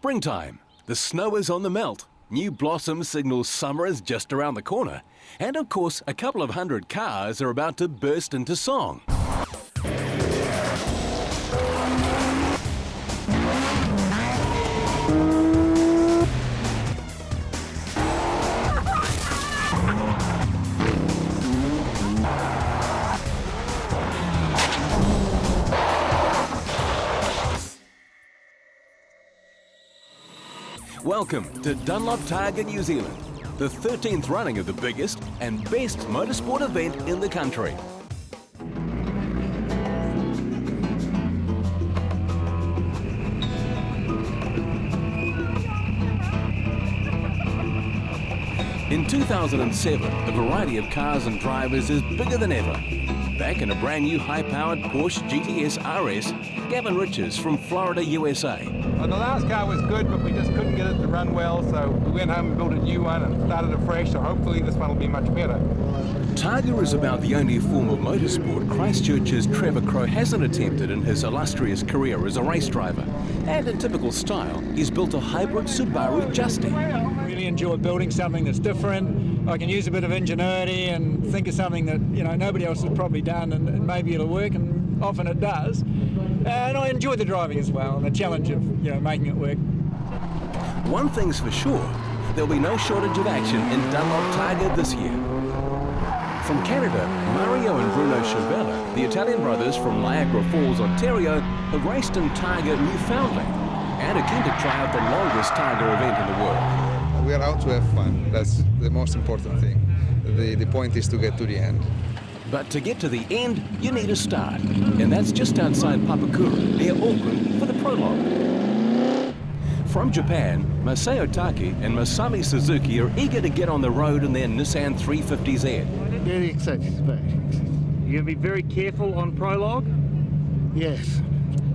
springtime. The snow is on the melt. New blossoms signal summer is just around the corner. And of course, a couple of hundred cars are about to burst into song. Welcome to Dunlop Targa New Zealand, the 13th running of the biggest and best motorsport event in the country. In 2007, the variety of cars and drivers is bigger than ever. Back in a brand new high-powered Porsche GTS RS, Gavin Riches from Florida, USA. Well, the last car was good, but we just couldn't get it to run well, so we went home and built a new one and started afresh, so hopefully this one will be much better. Targa is about the only form of motorsport Christchurch's Trevor Crowe hasn't attempted in his illustrious career as a race driver. And in typical style, he's built a hybrid Subaru Justy. Really enjoy building something that's different. I can use a bit of ingenuity and think of something that nobody else has probably done, and maybe it'll work, and often it does. And I enjoy the driving as well, and the challenge of making it work. One thing's for sure, there'll be no shortage of action in Dunlop Targa this year. From Canada, Mario and Bruno Chavella, the Italian brothers from Niagara Falls, Ontario, have raced in Targa, Newfoundland, and are keen to try out the longest Targa event in the world. We are out to have fun. That's the most important thing. The point is to get to the end. But to get to the end, you need a start. And that's just outside Papakura, near Auckland, for the prologue. From Japan, Masao Taki and Masami Suzuki are eager to get on the road in their Nissan 350Z. Very excited, very excited. You're going to be very careful on prologue? Yes,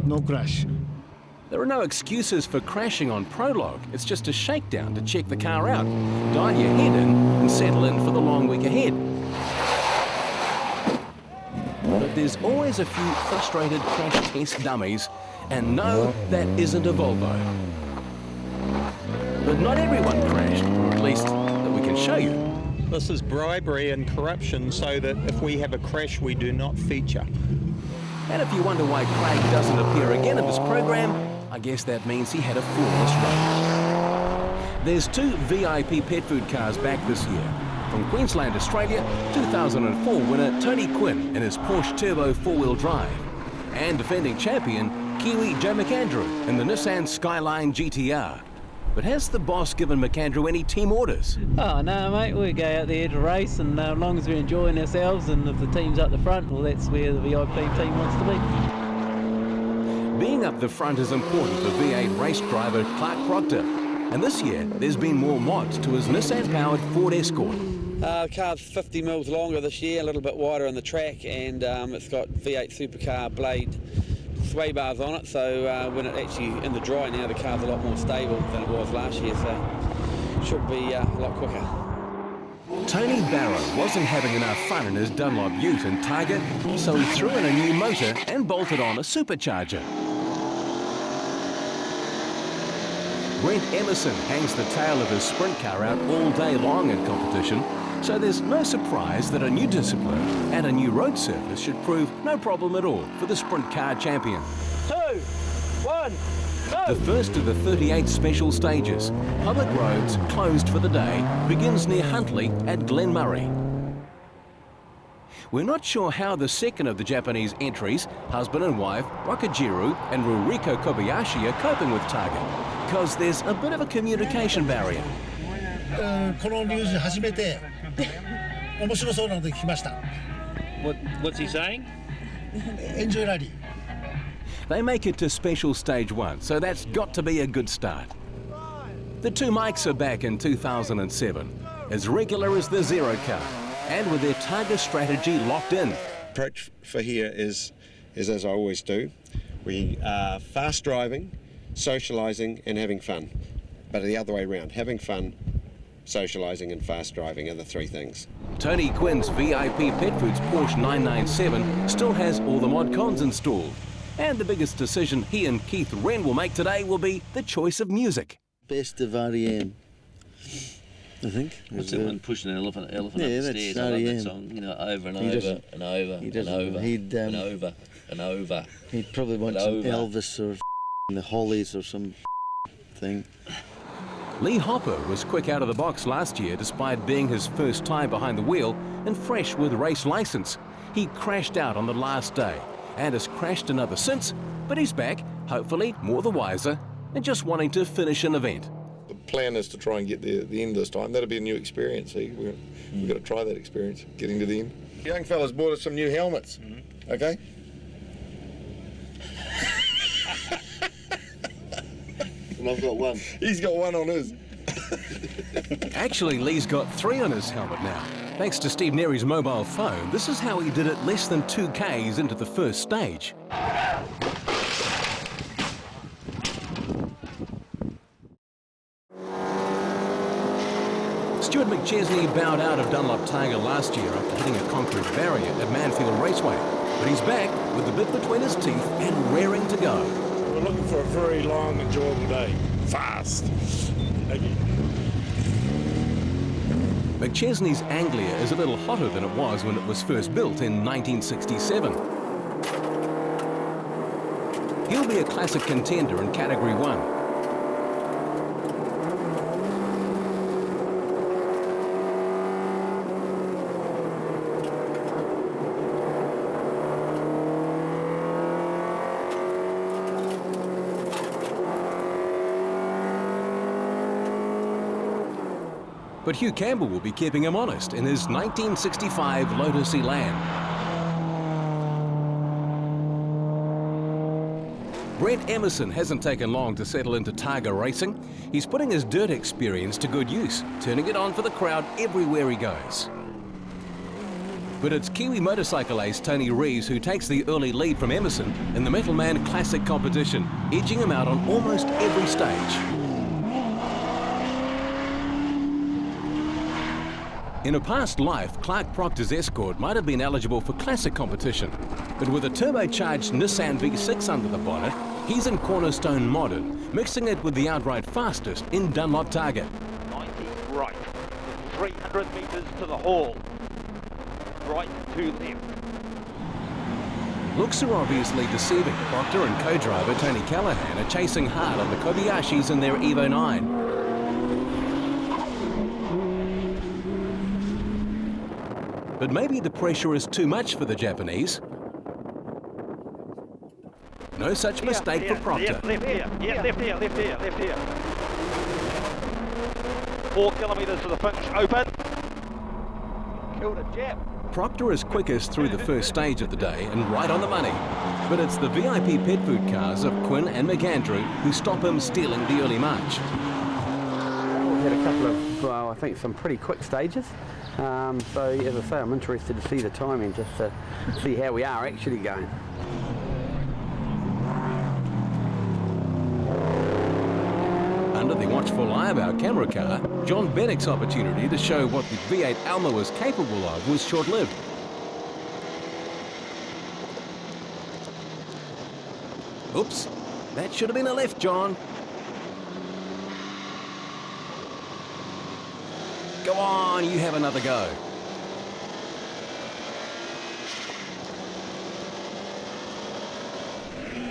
no crash. There are no excuses for crashing on prologue. It's just a shakedown to check the car out, dial your head in and settle in for the long week ahead. But there's always a few frustrated crash test dummies, and no, that isn't a Volvo. But not everyone crashed, or at least that we can show you. This is bribery and corruption, so that if we have a crash, we do not feature. And if you wonder why Craig doesn't appear again in this program, I guess that means he had a flawless run. There's 2 VIP pet food cars back this year. From Queensland, Australia, 2004 winner Tony Quinn in his Porsche Turbo 4-wheel drive. And defending champion Kiwi Joe McAndrew in the Nissan Skyline GTR. But has the boss given McAndrew any team orders? Oh no mate, we go out there to race, and as long as we're enjoying ourselves and if the team's up the front, well that's where the VIP team wants to be. Being up the front is important for V8 race driver Clark Proctor. And this year, there's been more mods to his Nissan-powered Ford Escort. The car's 50 mils longer this year, a little bit wider on the track, and it's got V8 supercar blade sway bars on it, so when it's actually in the dry now, the car's a lot more stable than it was last year, so should be a lot quicker. Tony Barrow wasn't having enough fun in his Dunlop Ute in Targa, so he threw in a new motor and bolted on a supercharger. Brent Emerson hangs the tail of his sprint car out all day long in competition, so there's no surprise that a new discipline and a new road surface should prove no problem at all for the sprint car champion. 2, 1, go! The first of the 38 special stages, public roads closed for the day, begins near Huntly at Glenmurray. We're not sure how the second of the Japanese entries, husband and wife, Wakajiru and Ruriko Kobayashi, are coping with Targa, because there's a bit of a communication barrier. このニュース初めて面白そうなので来ました。 What's he saying? Enjoy rally. They make it to special stage 1, so that's got to be a good start. The 2 Mikes are back in 2007, as regular as the Zero car, and with their Targa strategy locked in. Approach for here is as I always do. We are fast driving, socialising and having fun. But the other way around, having fun, socialising and fast driving are the 3 things. Tony Quinn's VIP Pet Foods Porsche 997 still has all the mod cons installed. And the biggest decision he and Keith Wren will make today will be the choice of music. Best of REM, I think. What's that one, pushing an elephant up the Yeah, stairs? that's I love REM. that song. You know, over and He over doesn't- and over he and doesn't- over he'd, and over and over. He'd probably want and some over. Elvis or the Hollies or some thing. Lee Hopper was quick out of the box last year despite being his first time behind the wheel and fresh with race license. He crashed out on the last day and has crashed another since, but he's back, hopefully more the wiser, and just wanting to finish an event. The plan is to try and get the end this time. That'll be a new experience. So we've got to try that experience, getting to the end. The young fella's bought us some new helmets, okay? And I've got one. He's got one on his. Actually, Lee's got 3 on his helmet now. Thanks to Steve Neary's mobile phone, this is how he did it less than 2 Ks into the first stage. Stuart McChesney bowed out of Dunlop Targa last year after hitting a concrete barrier at Manfield Raceway. But he's back with the bit between his teeth and raring to go. We're looking for a very long, enjoyable day. Fast. Thank you. McChesney's Anglia is a little hotter than it was when it was first built in 1967. He'll be a classic contender in Category 1. But Hugh Campbell will be keeping him honest in his 1965 Lotus Elan. Brent Emerson hasn't taken long to settle into Targa racing. He's putting his dirt experience to good use, turning it on for the crowd everywhere he goes. But it's Kiwi motorcycle ace Tony Reeves who takes the early lead from Emerson in the Metal Man Classic competition, edging him out on almost every stage. In a past life, Clark Proctor's Escort might have been eligible for classic competition, but with a turbocharged Nissan V6 under the bonnet, he's in Cornerstone Modern, mixing it with the outright fastest in Dunlop Targa. 90 right, 300 metres to the hall, right to left. Looks are obviously deceiving. Proctor and co-driver Tony Callahan are chasing hard on the Kobayashis in their Evo 9. But maybe the pressure is too much for the Japanese. No such mistake for Proctor. Left here, left here, left here, left here. 4 kilometres to the finish, open. Killed a Jap. Proctor is quickest through the first stage of the day and right on the money. But it's the VIP pet food cars of Quinn and McAndrew who stop him stealing the early march. We've had a couple of, well, I think some pretty quick stages. So as I say, I'm interested to see the timing, just to see how we are actually going. Under the watchful eye of our camera car, John Bennick's opportunity to show what the V8 Alma was capable of was short-lived. Oops, that should have been a left, John. Go on, you have another go.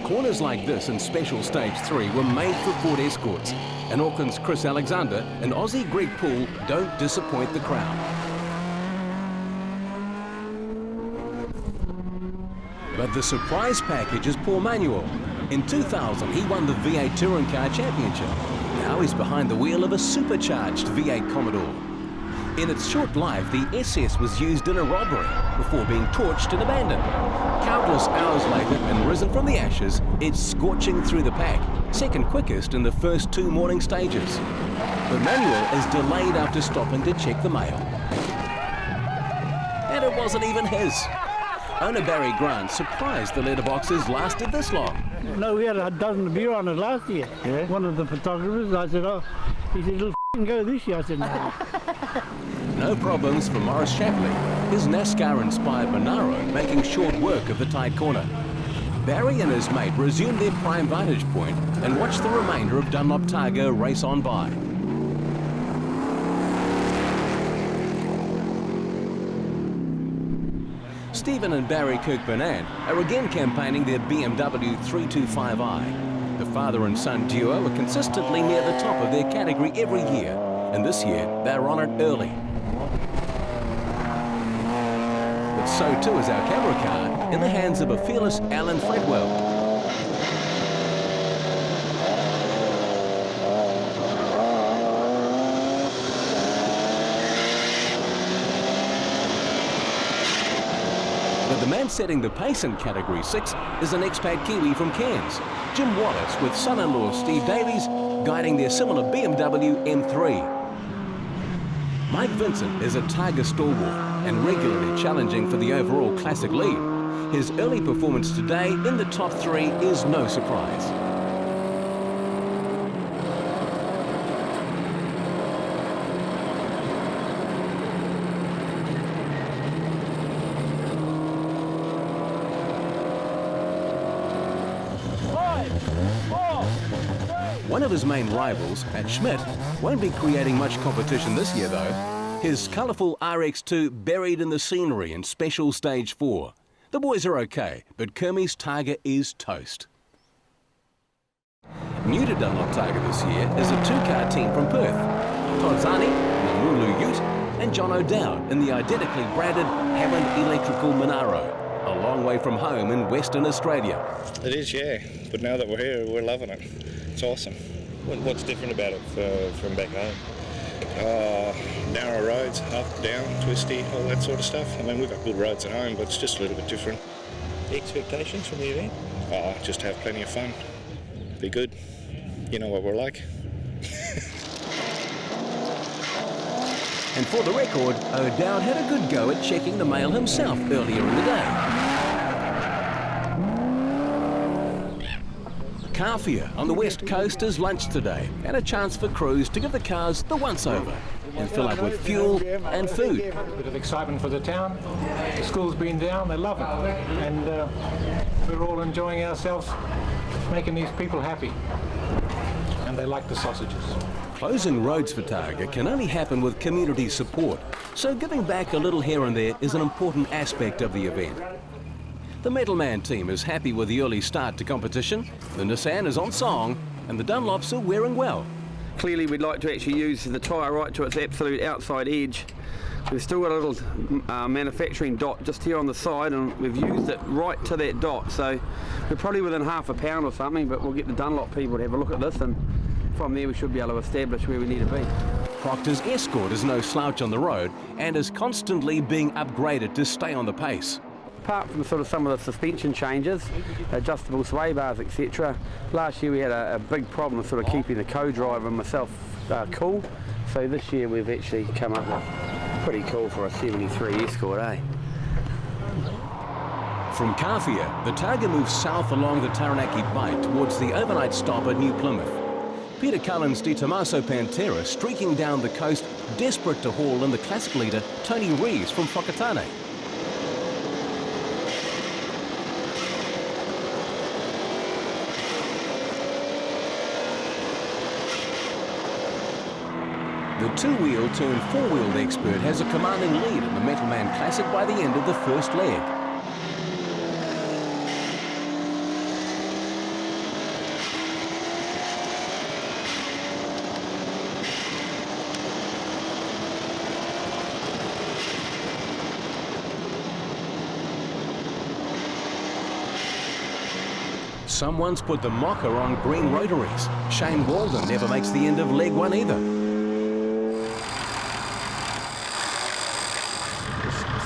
Corners like this in Special Stage 3 were made for Ford Escorts, and Auckland's Chris Alexander and Aussie Greg Poole don't disappoint the crowd. But the surprise package is Paul Manuel. In 2000, he won the V8 Touring Car Championship. Now he's behind the wheel of a supercharged V8 Commodore. In its short life, the SS was used in a robbery before being torched and abandoned. Countless hours later, and risen from the ashes, it's scorching through the pack, second quickest in the first 2 morning stages. But Manuel is delayed after stopping to check the mail. And it wasn't even his. Owner Barry Grant surprised the letterboxes lasted this long. No, we had a dozen of beer on it last year. Yeah. One of the photographers, I said, oh, he said, it'll go this year. I said, no. No problems for Morris Shapley, his NASCAR-inspired Monaro making short work of the tight corner. Barry and his mate resume their prime vantage point and watch the remainder of Dunlop Targa race on by. Stephen and Barry Kirkburnand are again campaigning their BMW 325i. The father and son duo are consistently near the top of their category every year, and this year they're on it early. But so too is our camera car in the hands of a fearless Alan Fredwell. But the man setting the pace in Category 6 is an expat Kiwi from Cairns, Jim Wallace, with son-in-law Steve Davies guiding their similar BMW M3. Mike Vincent is a Targa stalwart and regularly challenging for the overall classic lead. His early performance today in the top 3 is no surprise. One of his main rivals, Pat Schmidt, won't be creating much competition this year though. His colourful RX2 buried in the scenery in Special Stage 4. The boys are okay, but Kermie's Targa is toast. New to Dunlop Targa this year is a 2-car team from Perth. Todd Zani, Namulu Ute, and John O'Dowd in the identically branded Hammond Electrical Monaro, a long way from home in Western Australia. It is, yeah, but now that we're here, we're loving it. It's awesome. What's different about it from back home? Narrow roads, up, down, twisty, all that sort of stuff. I mean, we've got good roads at home, but it's just a little bit different. Expectations from the event? Just have plenty of fun. Be good. You know what we're like. And for the record, O'Dowd had a good go at checking the mail himself earlier in the day. Carfia on the west coast is lunch today, and a chance for crews to give the cars the once-over and fill up with fuel and food. A bit of excitement for the town. The school's been down, they love it. And we're all enjoying ourselves, making these people happy. And they like the sausages. Closing roads for Targa can only happen with community support, so giving back a little here and there is an important aspect of the event. The Metalman team is happy with the early start to competition, the Nissan is on song, and the Dunlops are wearing well. Clearly we'd like to actually use the tyre right to its absolute outside edge. We've still got a little manufacturing dot just here on the side, and we've used it right to that dot, so we're probably within half a pound or something, but we'll get the Dunlop people to have a look at this, and from there we should be able to establish where we need to be. Proctor's Escort is no slouch on the road and is constantly being upgraded to stay on the pace. Apart from sort of some of the suspension changes, adjustable sway bars, etc., last year we had a big problem with sort of keeping the co-driver and myself cool. So this year we've actually come up with pretty cool for a 73 Escort, eh? From Carfia, the Targa moves south along the Taranaki Bight towards the overnight stop at New Plymouth. Peter Cullen's Di Tommaso Pantera streaking down the coast, desperate to haul in the classic leader Tony Reeves from Whakatane. The two-wheel turned four-wheeled expert has a commanding lead in the Metalman Classic by the end of the first leg. Someone's put the mocker on green rotaries. Shane Walden never makes the end of leg one either.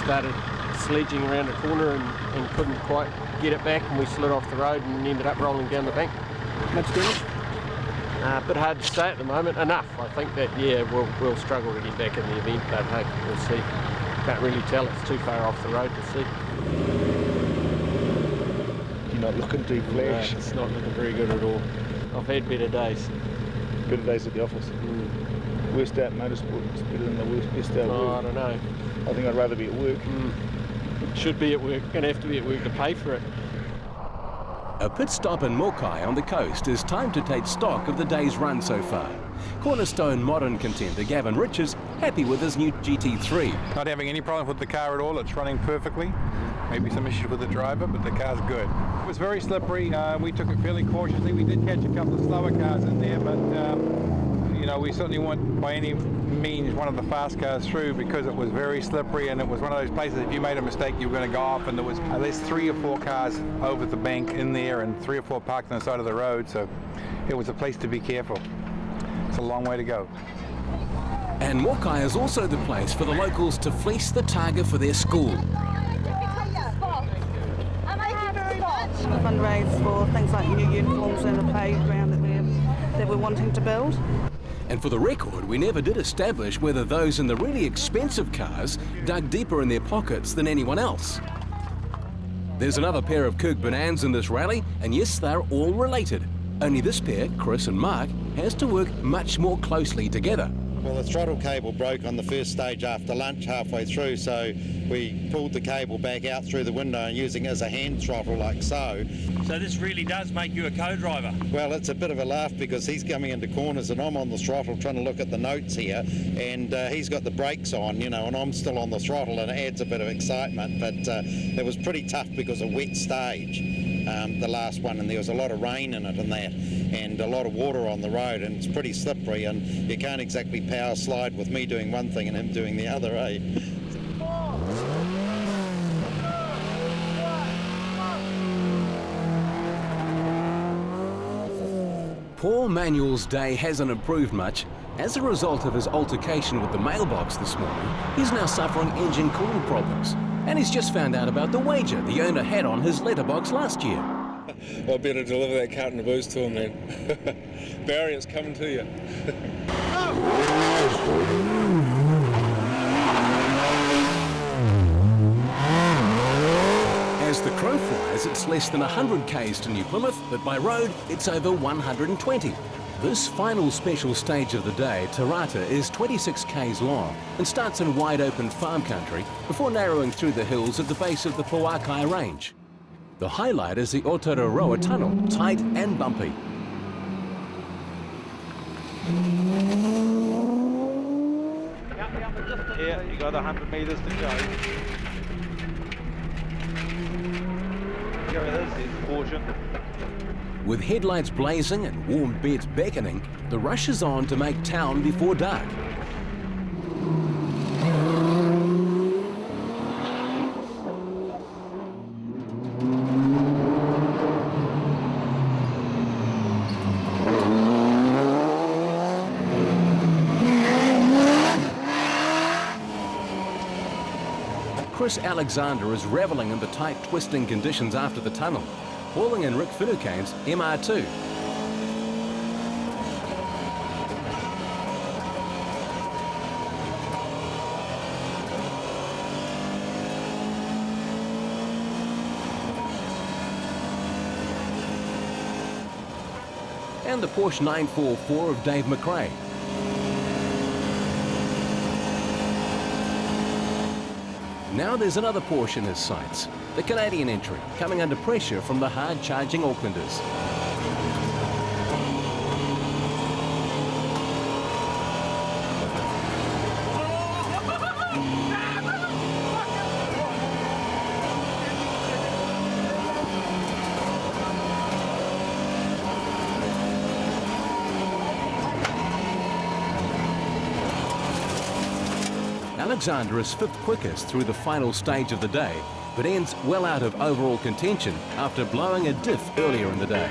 Started sledging around the corner and couldn't quite get it back, and we slid off the road and ended up rolling down the bank. Much damage? A bit hard to say at the moment. Enough. I think that, yeah, we'll struggle to get back in the event, but hey, we'll see. Can't really tell. It's too far off the road to see. Not looking too flash. No, it's not looking very good at all. I've had better days. Better days at the office. Worst out motorsport is better than the best out work. I don't know. I think I'd rather be at work. Should be at work. Going to have to be at work to pay for it. A pit stop in Mokai on the coast is time to take stock of the day's run so far. Cornerstone modern contender Gavin Rich is happy with his new GT3. Not having any problems with the car at all. It's running perfectly. Maybe some issues with the driver, but the car's good. It was very slippery. We took it fairly cautiously. We did catch a couple of slower cars in there, but you know, we certainly weren't by any means one of the fast cars through because it was very slippery, and it was one of those places if you made a mistake you were going to go off, and there was at least 3 or 4 cars over the bank in there and 3 or 4 parked on the side of the road, so it was a place to be careful. It's a long way to go. And Mokai is also the place for the locals to fleece the Targa for their school. Fundraise for things like new uniforms and a playground that we're wanting to build. And for the record, we never did establish whether those in the really expensive cars dug deeper in their pockets than anyone else. There's another pair of Kirk Bonans in this rally, and yes, they're all related. Only this pair, Chris and Mark, has to work much more closely together. Well, the throttle cable broke on the first stage after lunch halfway through, so we pulled the cable back out through the window and using it as a hand throttle like so. So this really does make you a co-driver? Well, it's a bit of a laugh because he's coming into corners and I'm on the throttle trying to look at the notes here, and he's got the brakes on, you know, and I'm still on the throttle, and it adds a bit of excitement, but it was pretty tough because of wet stage, the last one, and there was a lot of rain in it and that, and a lot of water on the road, and it's pretty slippery, and you can't exactly power slide with me doing one thing and him doing the other, eh? Poor Manuel's day hasn't improved much. As a result of his altercation with the mailbox this morning, he's now suffering engine cooling problems. And he's just found out about the wager the owner had on his letterbox last year. I better deliver that carton of booze to him, man. Barry, it's coming to you. As the crow flies, it's less than 100 k's to New Plymouth, but by road, it's over 120. This final special stage of the day, Tarata, is 26 k's long and starts in wide open farm country before narrowing through the hills at the base of the Pauakai Range. The highlight is the Otararoa Tunnel, tight and bumpy. Here, you got 100 metres to go. Here it is, the portion. With headlights blazing and warm beds beckoning, the rush is on to make town before dark. Chris Alexander is revelling in the tight, twisting conditions after the tunnel, hauling in Rick Finucane's MR2. And the Porsche 944 of Dave McRae. Now there's another Porsche in his sights, the Canadian entry, coming under pressure from the hard-charging Aucklanders. Alexander is 5th quickest through the final stage of the day, but ends well out of overall contention after blowing a diff earlier in the day.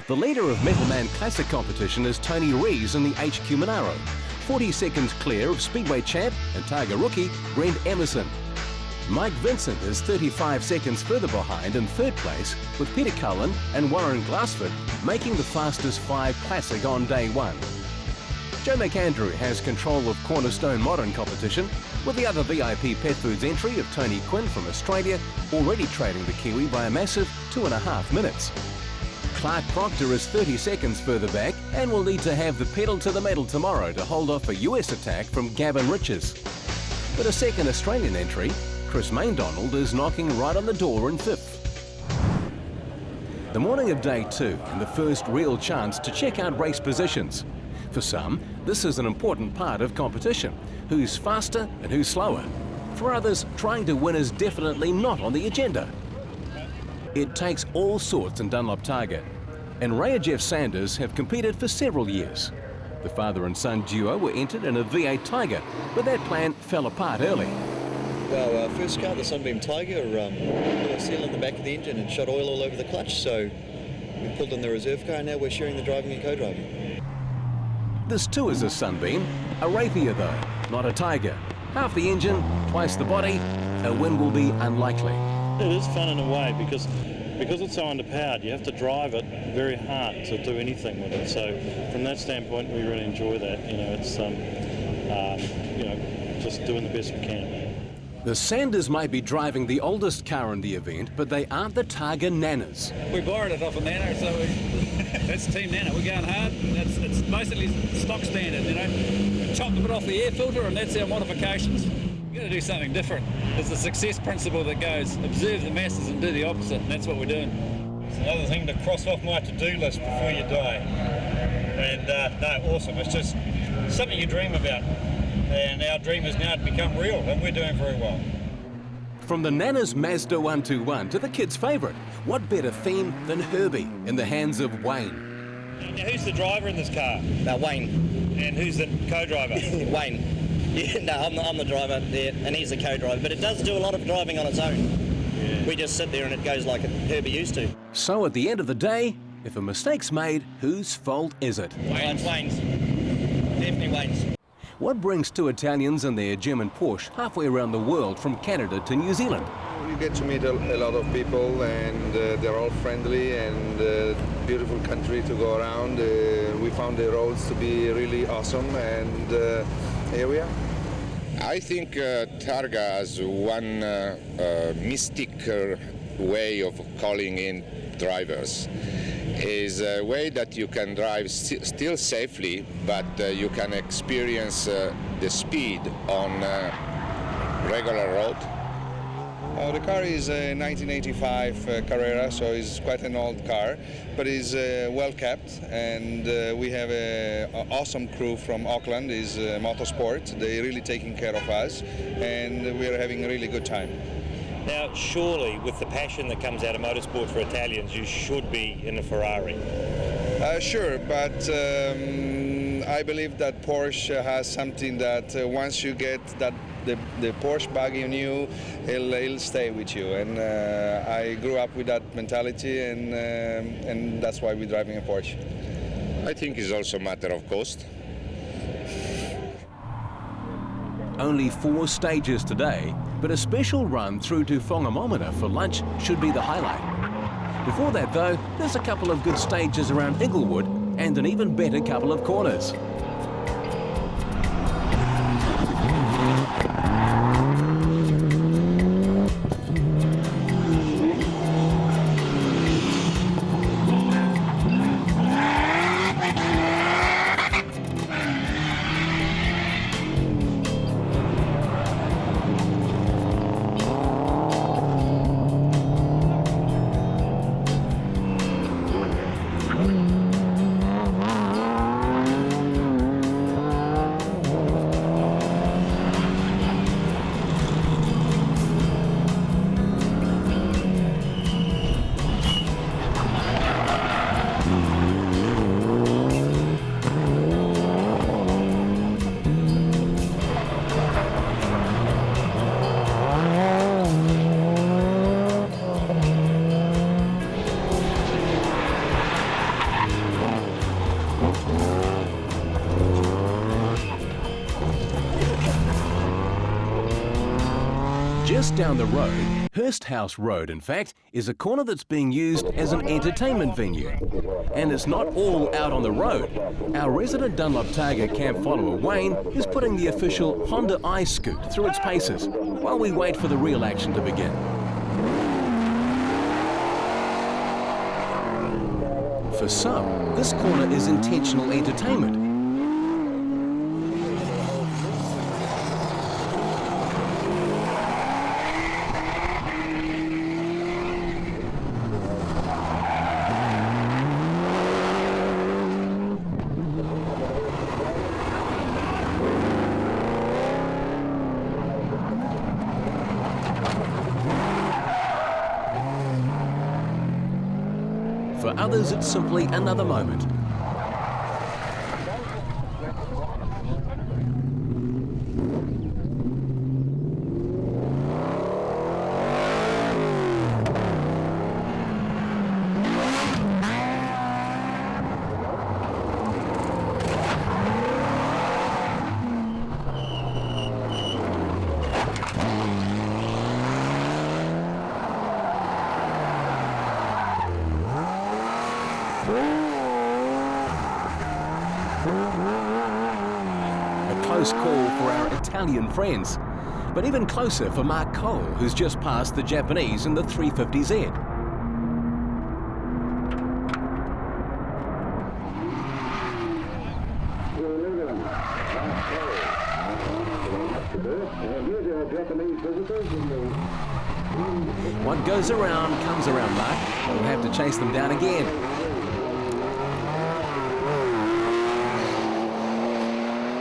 The leader of Metalman Classic competition is Tony Rees in the HQ Monaro, 40 seconds clear of Speedway champ and Targa rookie Brent Emerson. Mike Vincent is 35 seconds further behind in third place, with Peter Cullen and Warren Glassford making the fastest 5 Classic on day 1. Joe McAndrew has control of Cornerstone Modern competition, with the other VIP Pet Foods entry of Tony Quinn from Australia already trailing the Kiwi by a massive 2.5 minutes. Clark Proctor is 30 seconds further back and will need to have the pedal to the metal tomorrow to hold off a US attack from Gavin Riches. But a second Australian entry, Chris Maindonald, is knocking right on the door in 5th. The morning of day 2 and the first real chance to check out race positions. For some, this is an important part of competition. Who's faster and who's slower? For others, trying to win is definitely not on the agenda. It takes all sorts in Dunlop Targa, and Ray and Jeff Sanders have competed for several years. The father and son duo were entered in a V8 Tiger, but that plan fell apart early. Well, first car, the Sunbeam Tiger, put a seal in the back of the engine and shot oil all over the clutch, so we pulled in the reserve car and now we're sharing the driving and co-driving. This too is a Sunbeam, a Rapier though, not a Tiger. Half the engine, twice the body, a win will be unlikely. It is fun in a way because it's so underpowered, you have to drive it very hard to do anything with it. So from that standpoint, we really enjoy that. You know, it's just doing the best we can. The Sanders might be driving the oldest car in the event, but they aren't the Targa Nanas. We borrowed it off a Nano, so that's Team Nano. We're going hard. It's basically stock standard, you know. We chopped a bit off the air filter, and that's our modifications. We've got to do something different. There's a success principle that goes, observe the masses and do the opposite, and that's what we're doing. It's another thing to cross off my to-do list before you die. And no, awesome. It's just something you dream about. And our dream is now to become real, and we're doing very well. From the Nana's Mazda 121 to the kids' favourite, what better theme than Herbie in the hands of Wayne? Now, who's the driver in this car? Wayne. And who's the co-driver? Wayne. Yeah, no, I'm the driver there, and he's the co-driver. But it does do a lot of driving on its own. Yeah. We just sit there and it goes like Herbie used to. So at the end of the day, if a mistake's made, whose fault is it? Wayne's. Definitely Wayne's. What brings two Italians and their German Porsche halfway around the world from Canada to New Zealand? You get to meet a lot of people, and they're all friendly, and beautiful country to go around. We found the roads to be really awesome, and here we are. I think Targa has one mystic way of calling in drivers. Is a way that you can drive still safely, but you can experience the speed on regular road. The car is a 1985 Carrera, so it's quite an old car, but it's well kept, and we have an awesome crew from Auckland, is Motorsport. They're really taking care of us, and we're having a really good time. Now, surely, with the passion that comes out of motorsport for Italians, you should be in a Ferrari. Sure, but I believe that Porsche has something that once you get that the Porsche buggy on you, it'll stay with you. And I grew up with that mentality, and that's why we're driving a Porsche. I think it's also a matter of cost. Only 4 stages today, but a special run through to Whangamomina for lunch should be the highlight. Before that though, there's a couple of good stages around Inglewood and an even better couple of corners. down the road, Hurst House Road in fact, is a corner that's being used as an entertainment venue. And it's not all out on the road. Our resident Dunlop Targa camp follower Wayne is putting the official Honda iScoot through its paces while we wait for the real action to begin. For some, this corner is intentional entertainment. For others, it's simply another moment. A close call for our Italian friends, but even closer for Mark Cole, who's just passed the Japanese in the 350Z. What goes around comes around, Mark. We'll have to chase them down again.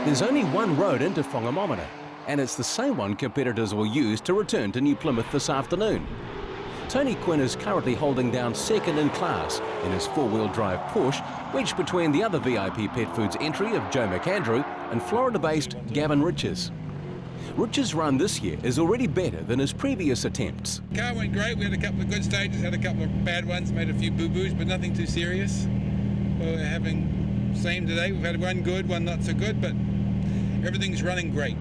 There's only one road into Whangamomana, and it's the same one competitors will use to return to New Plymouth this afternoon. Tony Quinn is currently holding down second in class in his four-wheel drive Porsche, wedged between the other VIP Pet Foods entry of Joe McAndrew and Florida-based Gavin Riches. Riches' run this year is already better than his previous attempts. The car went great. We had a couple of good stages, had a couple of bad ones, made a few boo-boos, but nothing too serious. We're having the same today. We've had one good, one not so good, but everything's running great.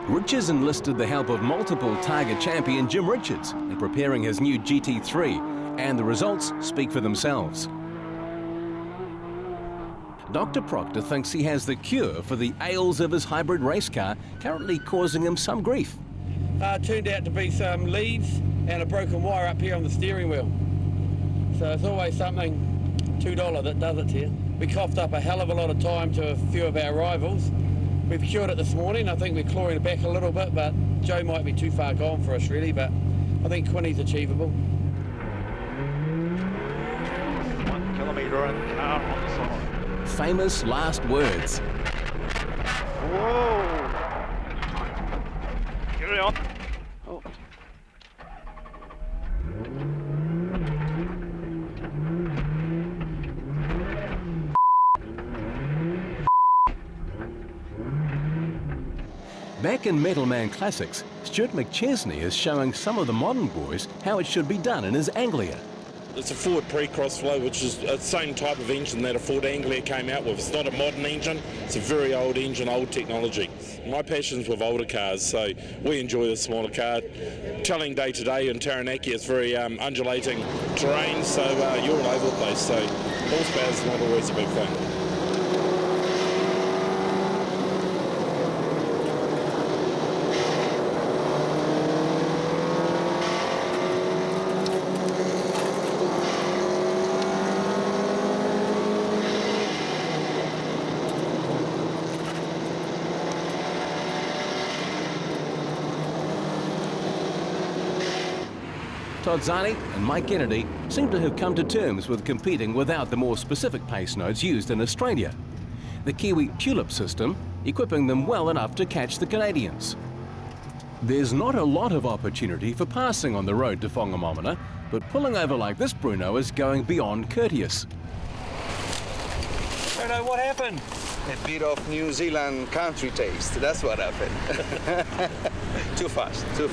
Riches enlisted the help of multiple Targa champion Jim Richards in preparing his new GT3, and the results speak for themselves. Dr. Proctor thinks he has the cure for the ails of his hybrid race car, currently causing him some grief. Turned out to be some leads and a broken wire up here on the steering wheel. So it's always something $2 that does it to you. We coughed up a hell of a lot of time to a few of our rivals. We've cured it this morning. I think we're clawing it back a little bit, but Joe might be too far gone for us really, but I think Quinny's achievable. 1 kilometre and car on the side. Famous last words. Whoa! Carry on. Oh. Back in Metal Man Classics, Stuart McChesney is showing some of the modern boys how it should be done in his Anglia. It's a Ford pre-cross flow, which is the same type of engine that a Ford Anglia came out with. It's not a modern engine, it's a very old engine, old technology. My passion's with older cars, so we enjoy the smaller car. Travelling day to day in Taranaki, it's very undulating terrain, so you're all over the place, so horsepower's not always a big thing. Todd Zani and Mike Kennedy seem to have come to terms with competing without the more specific pace notes used in Australia. The Kiwi Tulip system equipping them well enough to catch the Canadians. There's not a lot of opportunity for passing on the road to Whangamomana, but pulling over like this Bruno is going beyond courteous. Bruno, what happened? A bit of New Zealand country taste, that's what happened. Too fast. Yeah.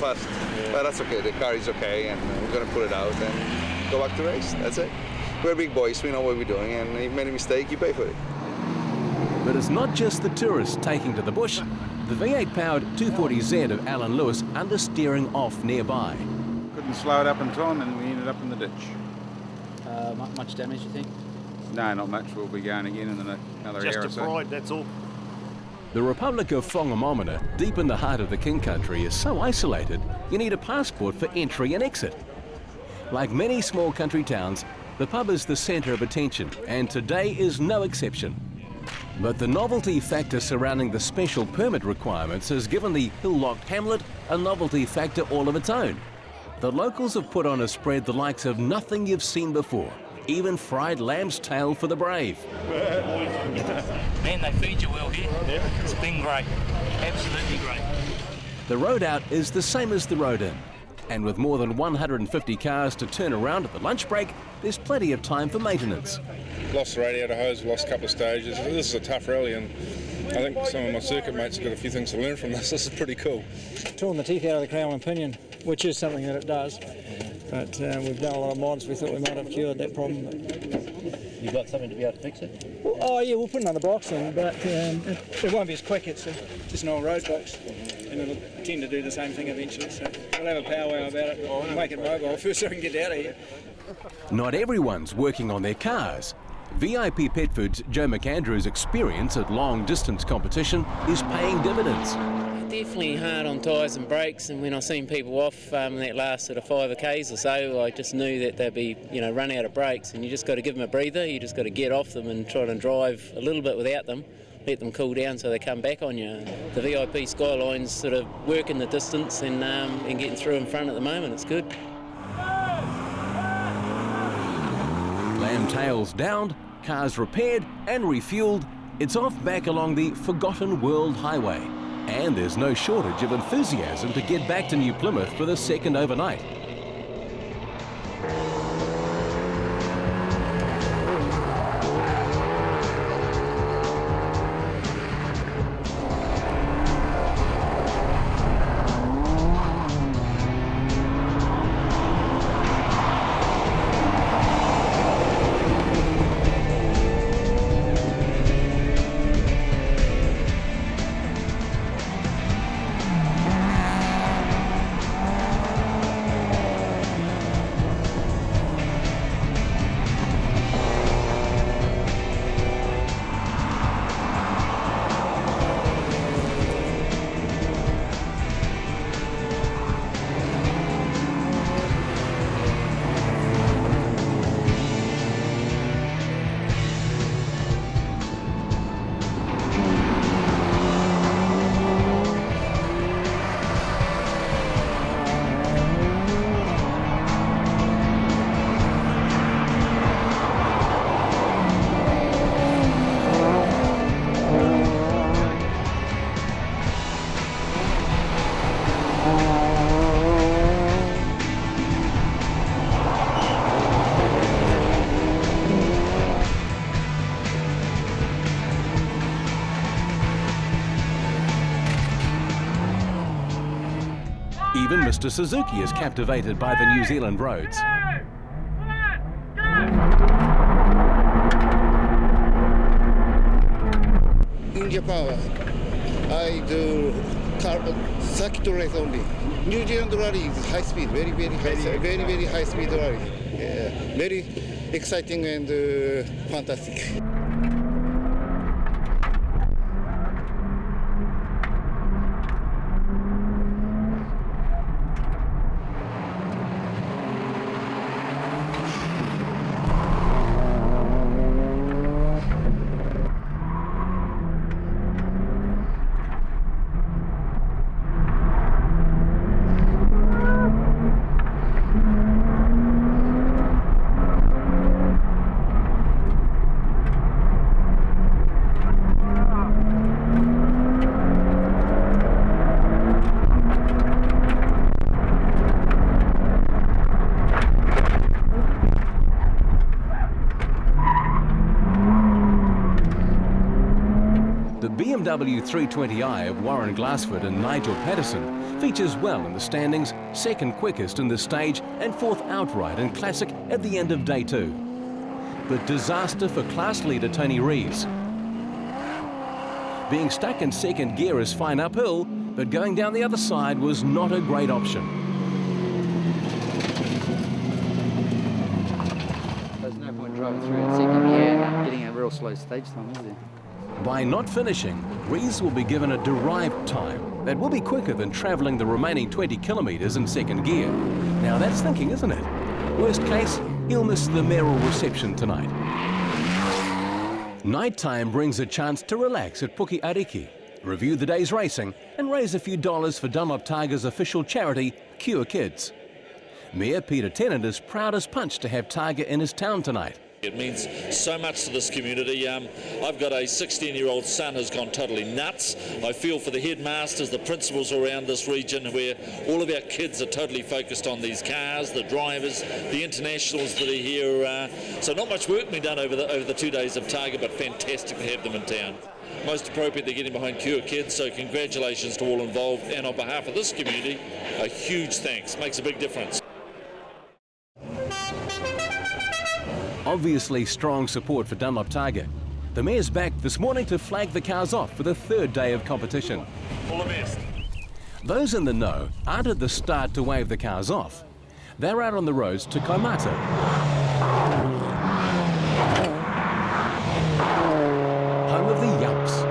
But that's okay, the car is okay, and we're going to pull it out and go back to race, that's it. We're big boys, we know what we're doing, and if you make a mistake, you pay for it. But it's not just the tourists taking to the bush. The V8-powered 240Z of Alan Lewis understeering off nearby. Couldn't slow it up in time and we ended up in the ditch. Much damage, you think? No, not much. We'll be going again in another year or so. Just a pride, that's all. The Republic of Whangamomina, deep in the heart of the King Country, is so isolated you need a passport for entry and exit. Like many small country towns, the pub is the centre of attention, and today is no exception. But the novelty factor surrounding the special permit requirements has given the hill-locked hamlet a novelty factor all of its own. The locals have put on a spread the likes of nothing you've seen before, even fried lamb's tail for the brave. Man, they feed you well here. It's been great, absolutely great. The road out is the same as the road in, and with more than 150 cars to turn around at the lunch break, there's plenty of time for maintenance. Lost the radiator hose, lost a couple of stages. This is a tough rally, and I think some of my circuit mates have got a few things to learn from this. This is pretty cool. Torn the teeth out of the crown and pinion, which is something that it does. But we've done a lot of mods. We thought we might have cured that problem. You've got something to be able to fix it? Well, oh yeah, we'll put another box in, but it won't be as quick. It's just an old road box, and it'll tend to do the same thing eventually. So we'll have a powwow about it. We'll make it mobile first so we can get out of here. Not everyone's working on their cars. VIP Pet Food's Joe McAndrew's experience at long-distance competition is paying dividends. Definitely hard on tyres and brakes, and when I seen people off that last sort of 5 Ks or so, I just knew that they'd be, run out of brakes, and you just got to give them a breather. You just got to get off them and try and drive a little bit without them, let them cool down so they come back on you. The VIP Skyline's sort of working the distance and getting through in front at the moment. It's good. Lamb tails downed, cars repaired and refuelled, it's off back along the forgotten World Highway. And there's no shortage of enthusiasm to get back to New Plymouth for the second overnight. Even Mr. Suzuki is captivated by the New Zealand roads. In Japan, I do circuit race only. New Zealand rally is high speed, very high speed rally. Yeah, very exciting and fantastic. BMW 320i of Warren Glassford and Nigel Patterson features well in the standings, second quickest in the stage and fourth outright in Classic at the end of day 2. But disaster for class leader Tony Rees. Being stuck in second gear is fine uphill, but going down the other side was not a great option. There's no point driving through in second gear and getting a real slow stage time, is there? By not finishing, Rees will be given a derived time that will be quicker than travelling the remaining 20 kilometres in second gear. Now that's thinking, isn't it? Worst case, he'll miss the mayoral reception tonight. Nighttime brings a chance to relax at Puki Ariki, review the day's racing and raise a few dollars for Dunlop Targa's official charity, Cure Kids. Mayor Peter Tennant is proud as punch to have Targa in his town tonight. It means so much to this community. I've got a 16-year-old son who's gone totally nuts. I feel for the headmasters, the principals around this region, where all of our kids are totally focused on these cars, the drivers, the internationals that are here. So not much work being done over the 2 days of Targa, but fantastic to have them in town. Most appropriate, they're getting behind Cure Kids, so congratulations to all involved, and on behalf of this community, a huge thanks. Makes a big difference. Obviously strong support for Dunlop Targa. The mayor's back this morning to flag the cars off for the third day of competition. All the best. Those in the know aren't at the start to wave the cars off. They're out on the roads to Kaimata. Home of the Yumps.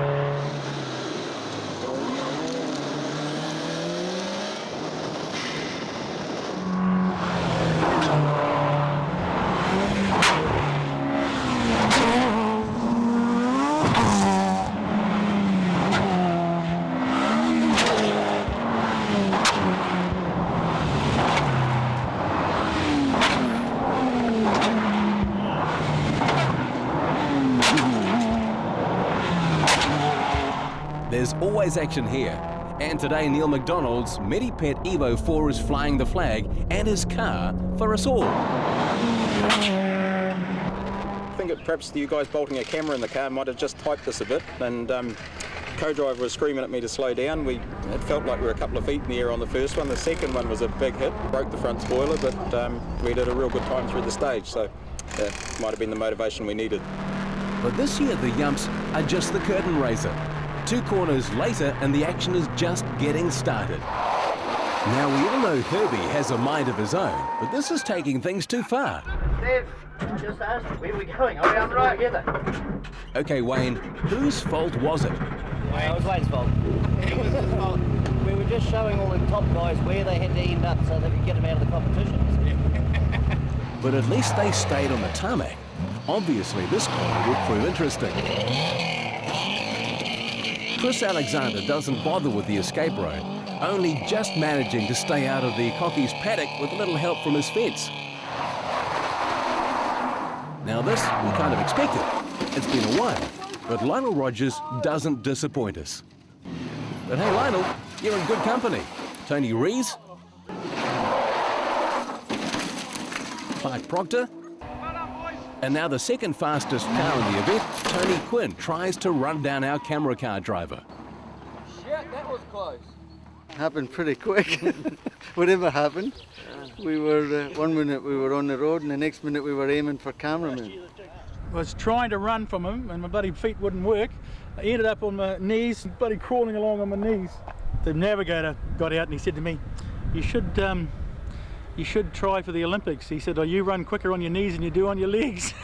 There's always action here. And today, Neil McDonald's Medipet Evo 4 is flying the flag and his car for us all. I think perhaps you guys bolting a camera in the car might have just hyped this a bit, and co-driver was screaming at me to slow down. It felt like we were a couple of feet in the air on the first one. The second one was a big hit, broke the front spoiler, but we did a real good time through the stage, so that might have been the motivation we needed. But this year, the Yumps are just the curtain raiser. 2 corners later and the action is just getting started. Now we all know Herbie has a mind of his own, but this is taking things too far. Steph, just asked where are we going? Are we on the road together? Okay, Wayne, whose fault was it? It was Wayne's fault. It was his fault. We were just showing all the top guys where they had to end up so that we could get them out of the competition. But at least they stayed on the tarmac. Obviously, this corner would prove interesting. Chris Alexander doesn't bother with the escape road, only just managing to stay out of the Cocky's paddock with a little help from his fence. Now this, we kind of expected. It's been a while, but Lionel Rogers doesn't disappoint us. But hey Lionel, you're in good company. Tony Rees, Clark Proctor, and now the second fastest car in the event, Tony Quinn, tries to run down our camera car driver. Shit, that was close. Happened pretty quick. Whatever happened, we were, 1 minute we were on the road and the next minute we were aiming for cameramen. I was trying to run from him and my bloody feet wouldn't work. I ended up on my knees, bloody crawling along on my knees. The navigator got out and he said to me, you should try for the Olympics. He said, oh, you run quicker on your knees than you do on your legs.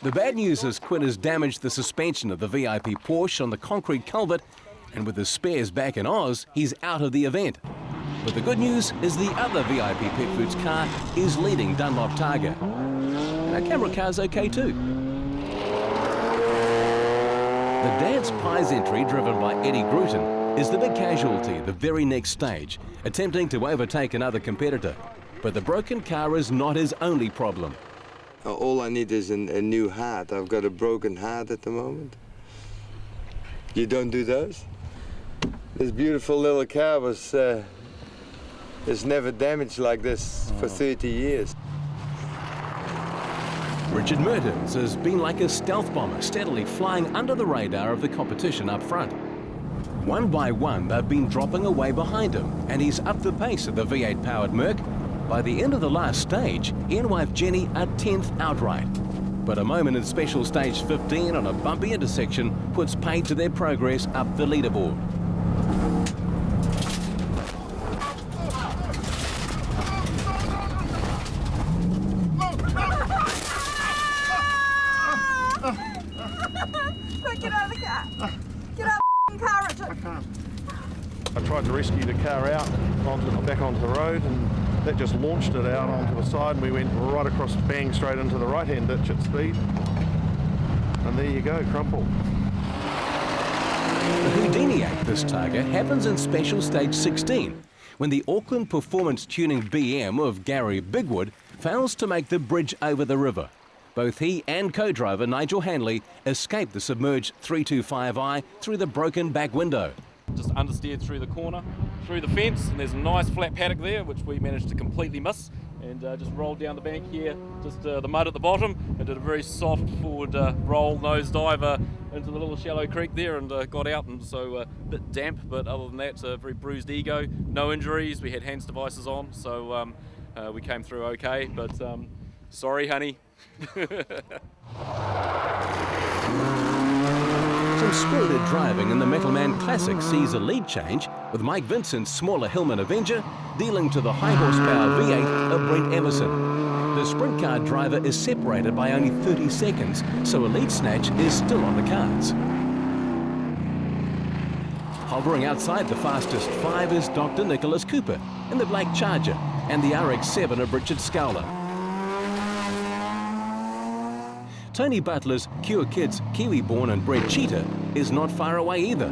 The bad news is Quinn has damaged the suspension of the VIP Porsche on the concrete culvert, and with his spares back in Oz, he's out of the event. But the good news is the other VIP Pet Foods car is leading Dunlop Targa. And our camera car's okay too. The Dad's Pies entry, driven by Eddie Gruton, is the big casualty the very next stage, attempting to overtake another competitor. But the broken car is not his only problem. All I need is a new hat. I've got a broken hat at the moment. You don't do those? This beautiful little car was never damaged like this for 30 years. Richard Mertens has been like a stealth bomber, steadily flying under the radar of the competition up front. One by one, they've been dropping away behind him, and he's up the pace of the V8-powered Merc. By the end of the last stage, he and wife Jenny are 10th outright. But a moment in special stage 15 on a bumpy intersection puts paid to their progress up the leaderboard. Quick, get out of the car. Get out of the car, Richard. I tried to rescue the car out back onto the road, and that just launched it out onto the side, and we went right across, bang straight into the right-hand ditch at speed. And there you go, crumple. The Houdini act this Targa happens in special stage 16, when the Auckland Performance Tuning BM of Gary Bigwood fails to make the bridge over the river. Both he and co-driver Nigel Hanley escape the submerged 325i through the broken back window. Just understeered through the corner, through the fence, and there's a nice flat paddock there, which we managed to completely miss, and just rolled down the bank here, just the mud at the bottom, and did a very soft forward roll nosedive into the little shallow creek there, and got out, and so a bit damp, but other than that, a very bruised ego, no injuries. We had hands devices on, so we came through okay, but sorry, honey. Some spirited driving in the Metalman Classic sees a lead change, with Mike Vincent's smaller Hillman Avenger dealing to the high horsepower V8 of Brent Emerson. The sprint car driver is separated by only 30 seconds, so a lead snatch is still on the cards. Hovering outside the fastest 5 is Dr. Nicholas Cooper in the Black Charger and the RX-7 of Richard Scowler. Tony Butler's Cure Kids Kiwi-born and bred Cheetah is not far away either.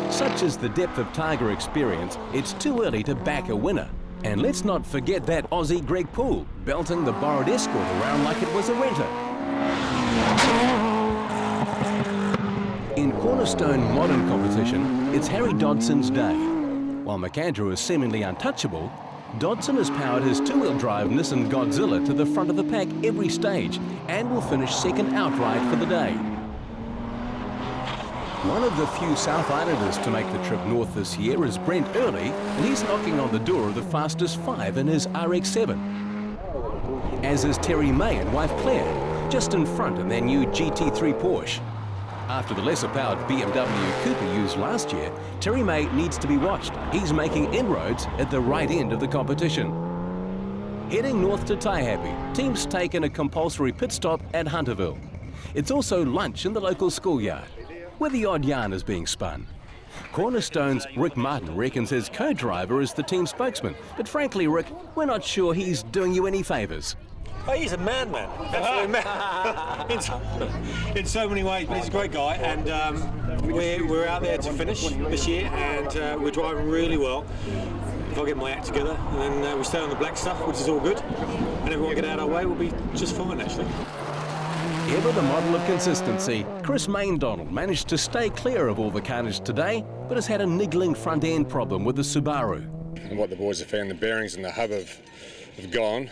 Such is the depth of Targa experience, it's too early to back a winner. And let's not forget that Aussie Greg Poole, belting the borrowed Escort around like it was a renter. In Cornerstone modern competition, it's Harry Dodson's day. While McAndrew is seemingly untouchable, Dodson has powered his two-wheel drive Nissan Godzilla to the front of the pack every stage and will finish second outright for the day. One of the few South Islanders to make the trip north this year is Brent Early, and he's knocking on the door of the fastest 5 in his RX-7. As is Terry May and wife Claire, just in front in their new GT3 Porsche. After the lesser-powered BMW Cooper used last year, Terry May needs to be watched. He's making inroads at the right end of the competition. Heading north to Taihape, teams taking a compulsory pit stop at Hunterville. It's also lunch in the local schoolyard, where the odd yarn is being spun. Cornerstone's Rick Martin reckons his co-driver is the team spokesman, but frankly, Rick, we're not sure he's doing you any favours. Oh, he's a madman, absolute man. in so many ways, but he's a great guy, and we're out there to finish this year, and we're driving really well. If I get my act together, and then we stay on the black stuff, which is all good, and everyone get out of our way, we'll be just fine, actually. Ever the model of consistency, Chris Maindonald managed to stay clear of all the carnage today, but has had a niggling front-end problem with the Subaru. And what the boys have found, the bearings and the hub have gone,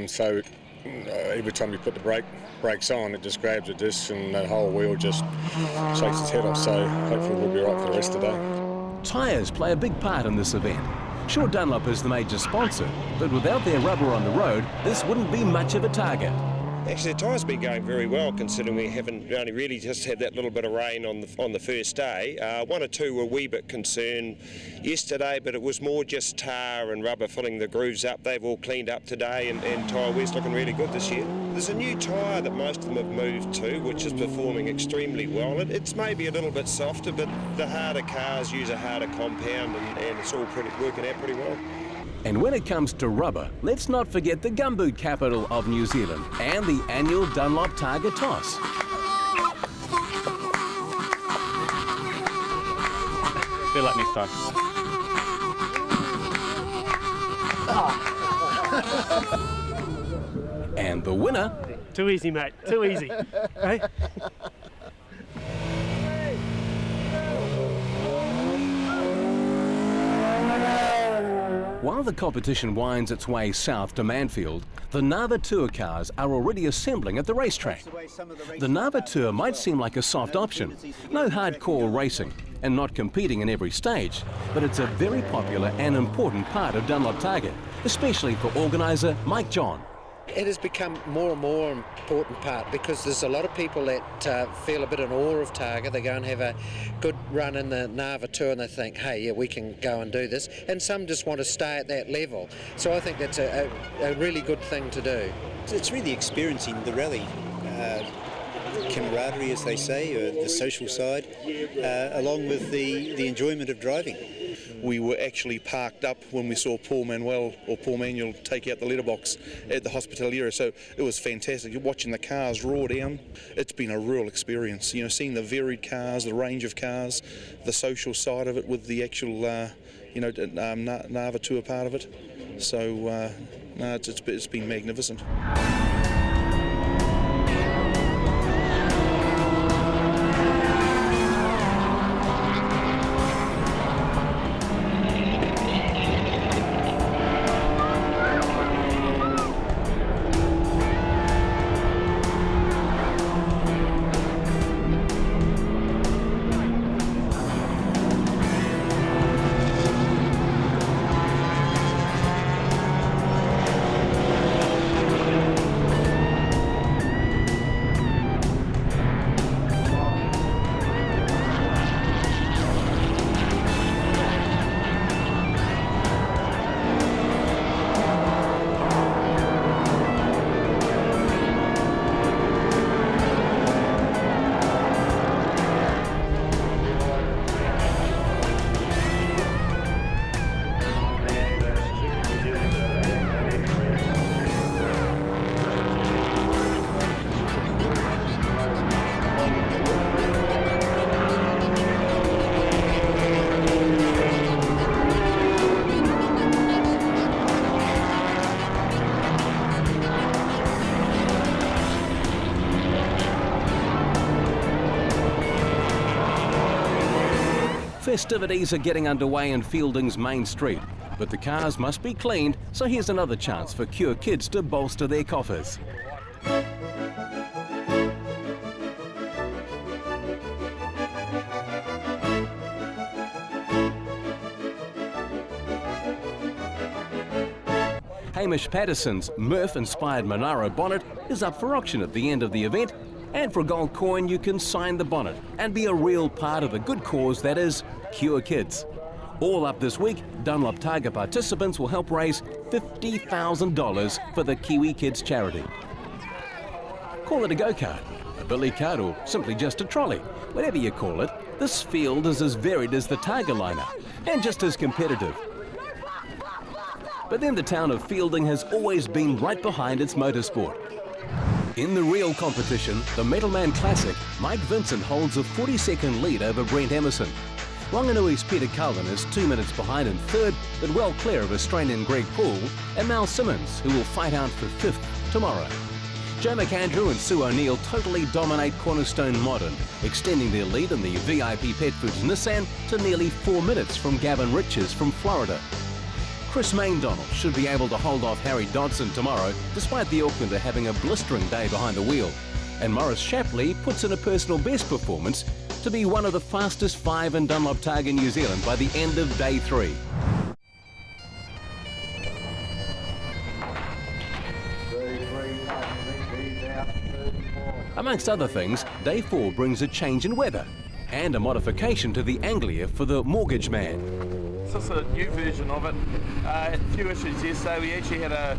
so every time you put the brakes on, it just grabs the disc and the whole wheel just shakes its head off, so hopefully we'll be right for the rest of the day. Tyres play a big part in this event. Sure, Dunlop is the major sponsor, but without their rubber on the road, this wouldn't be much of a Targa. Actually, the tyres have been going very well, considering we haven't only really just had that little bit of rain on the first day. One or two were a wee bit concerned yesterday, but it was more just tar and rubber filling the grooves up. They've all cleaned up today, and tyre wear's looking really good this year. There's a new tyre that most of them have moved to, which is performing extremely well. It's maybe a little bit softer, but the harder cars use a harder compound, and it's all working out pretty well. And when it comes to rubber, let's not forget the gumboot capital of New Zealand and the annual Dunlop Targa Toss. Good luck next time. And the winner... Too easy, mate. Too easy. Hey? While the competition winds its way south to Manfield, the Nava Tour cars are already assembling at the racetrack. The Nava Tour might seem like a soft option, no hardcore racing, and not competing in every stage, but it's a very popular and important part of Dunlop Targa, especially for organiser Mike John. It has become more and more important part because there's a lot of people that feel a bit in awe of Targa. They go and have a good run in the Nava Tour and they think, hey, yeah, we can go and do this. And some just want to stay at that level. So I think that's a really good thing to do. It's really experiencing the rally. Camaraderie, as they say, or the social side, along with the enjoyment of driving. We were actually parked up when we saw Paul Manuel take out the letterbox at the hospitality area, so it was fantastic. You're watching the cars roar down. It's been a real experience, you know, seeing the varied cars, the range of cars, the social side of it with the actual, Nava Tour part of it. So, it's been magnificent. Festivities are getting underway in Fielding's main street, but the cars must be cleaned, so here's another chance for Cure Kids to bolster their coffers. Hamish Patterson's Murph-inspired Monaro bonnet is up for auction at the end of the event, and for a gold coin you can sign the bonnet and be a real part of the good cause that is Cure Kids. All up this week, Dunlop Targa participants will help raise $50,000 for the Kiwi Kids charity. Call it a go-kart, a billy cart, or simply just a trolley. Whatever you call it, this field is as varied as the Targa lineup and just as competitive. But then the town of Fielding has always been right behind its motorsport. In the real competition, the Metalman Classic, Mike Vincent holds a 40-second lead over Brent Emerson. Wanganui's Peter Cullen is 2 minutes behind in third, but well clear of Australian Greg Poole and Mal Simmons, who will fight out for fifth tomorrow. Joe McAndrew and Sue O'Neill totally dominate Cornerstone Modern, extending their lead in the VIP Pet Foods Nissan to nearly 4 minutes from Gavin Riches from Florida. Chris Maindonald should be able to hold off Harry Dodson tomorrow, despite the Aucklander having a blistering day behind the wheel. And Maurice Shapley puts in a personal best performance to be one of the fastest 5 in Dunlop Targa New Zealand by the end of day 3. Amongst other things, day 4 brings a change in weather and a modification to the Anglia for the mortgage man. It's just a new version of it. A few issues yesterday. We actually had a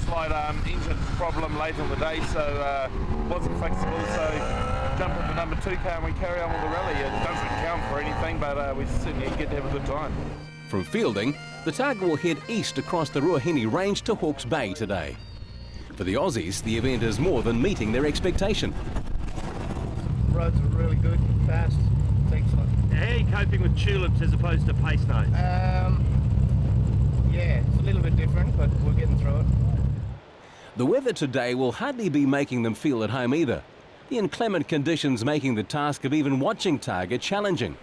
slight engine problem late on the day, so wasn't fixable. So jump in the number 2 car and we carry on with the rally. It doesn't count for anything, but we certainly get to have a good time. From Fielding, the Targa will head east across the Ruahine Range to Hawke's Bay today. For the Aussies, the event is more than meeting their expectation. Roads are really good, fast. It's excellent. How are you coping with tulips as opposed to pace notes? Yeah, it's a little bit different, but we're getting through it. The weather today will hardly be making them feel at home either. The inclement conditions making the task of even watching Targa challenging.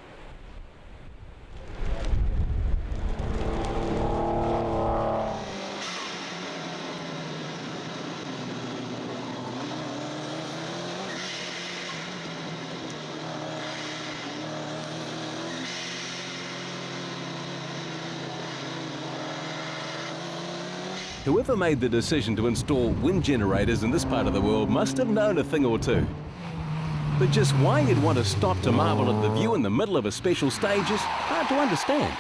Whoever made the decision to install wind generators in this part of the world must have known a thing or two. But just why you'd want to stop to marvel at the view in the middle of a special stage is hard to understand.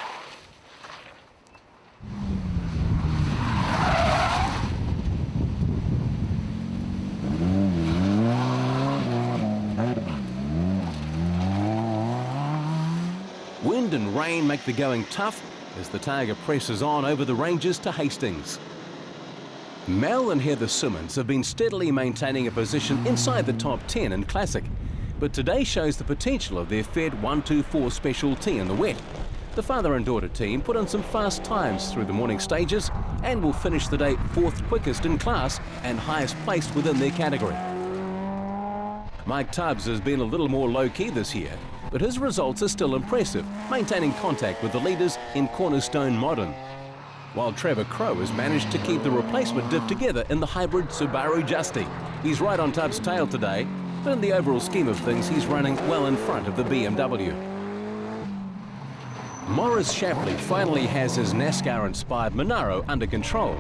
Wind and rain make the going tough as the Targa presses on over the ranges to Hastings. Mel and Heather Simmons have been steadily maintaining a position inside the top 10 in Classic, but today shows the potential of their Fed 124 Special T in the wet. The father and daughter team put in some fast times through the morning stages and will finish the day 4th quickest in class and highest placed within their category. Mike Tubbs has been a little more low-key this year, but his results are still impressive, maintaining contact with the leaders in Cornerstone Modern. While Trevor Crowe has managed to keep the replacement diff together in the hybrid Subaru Justy. He's right on Tubbs' tail today, but in the overall scheme of things, he's running well in front of the BMW. Maurice Shapley finally has his NASCAR-inspired Monaro under control.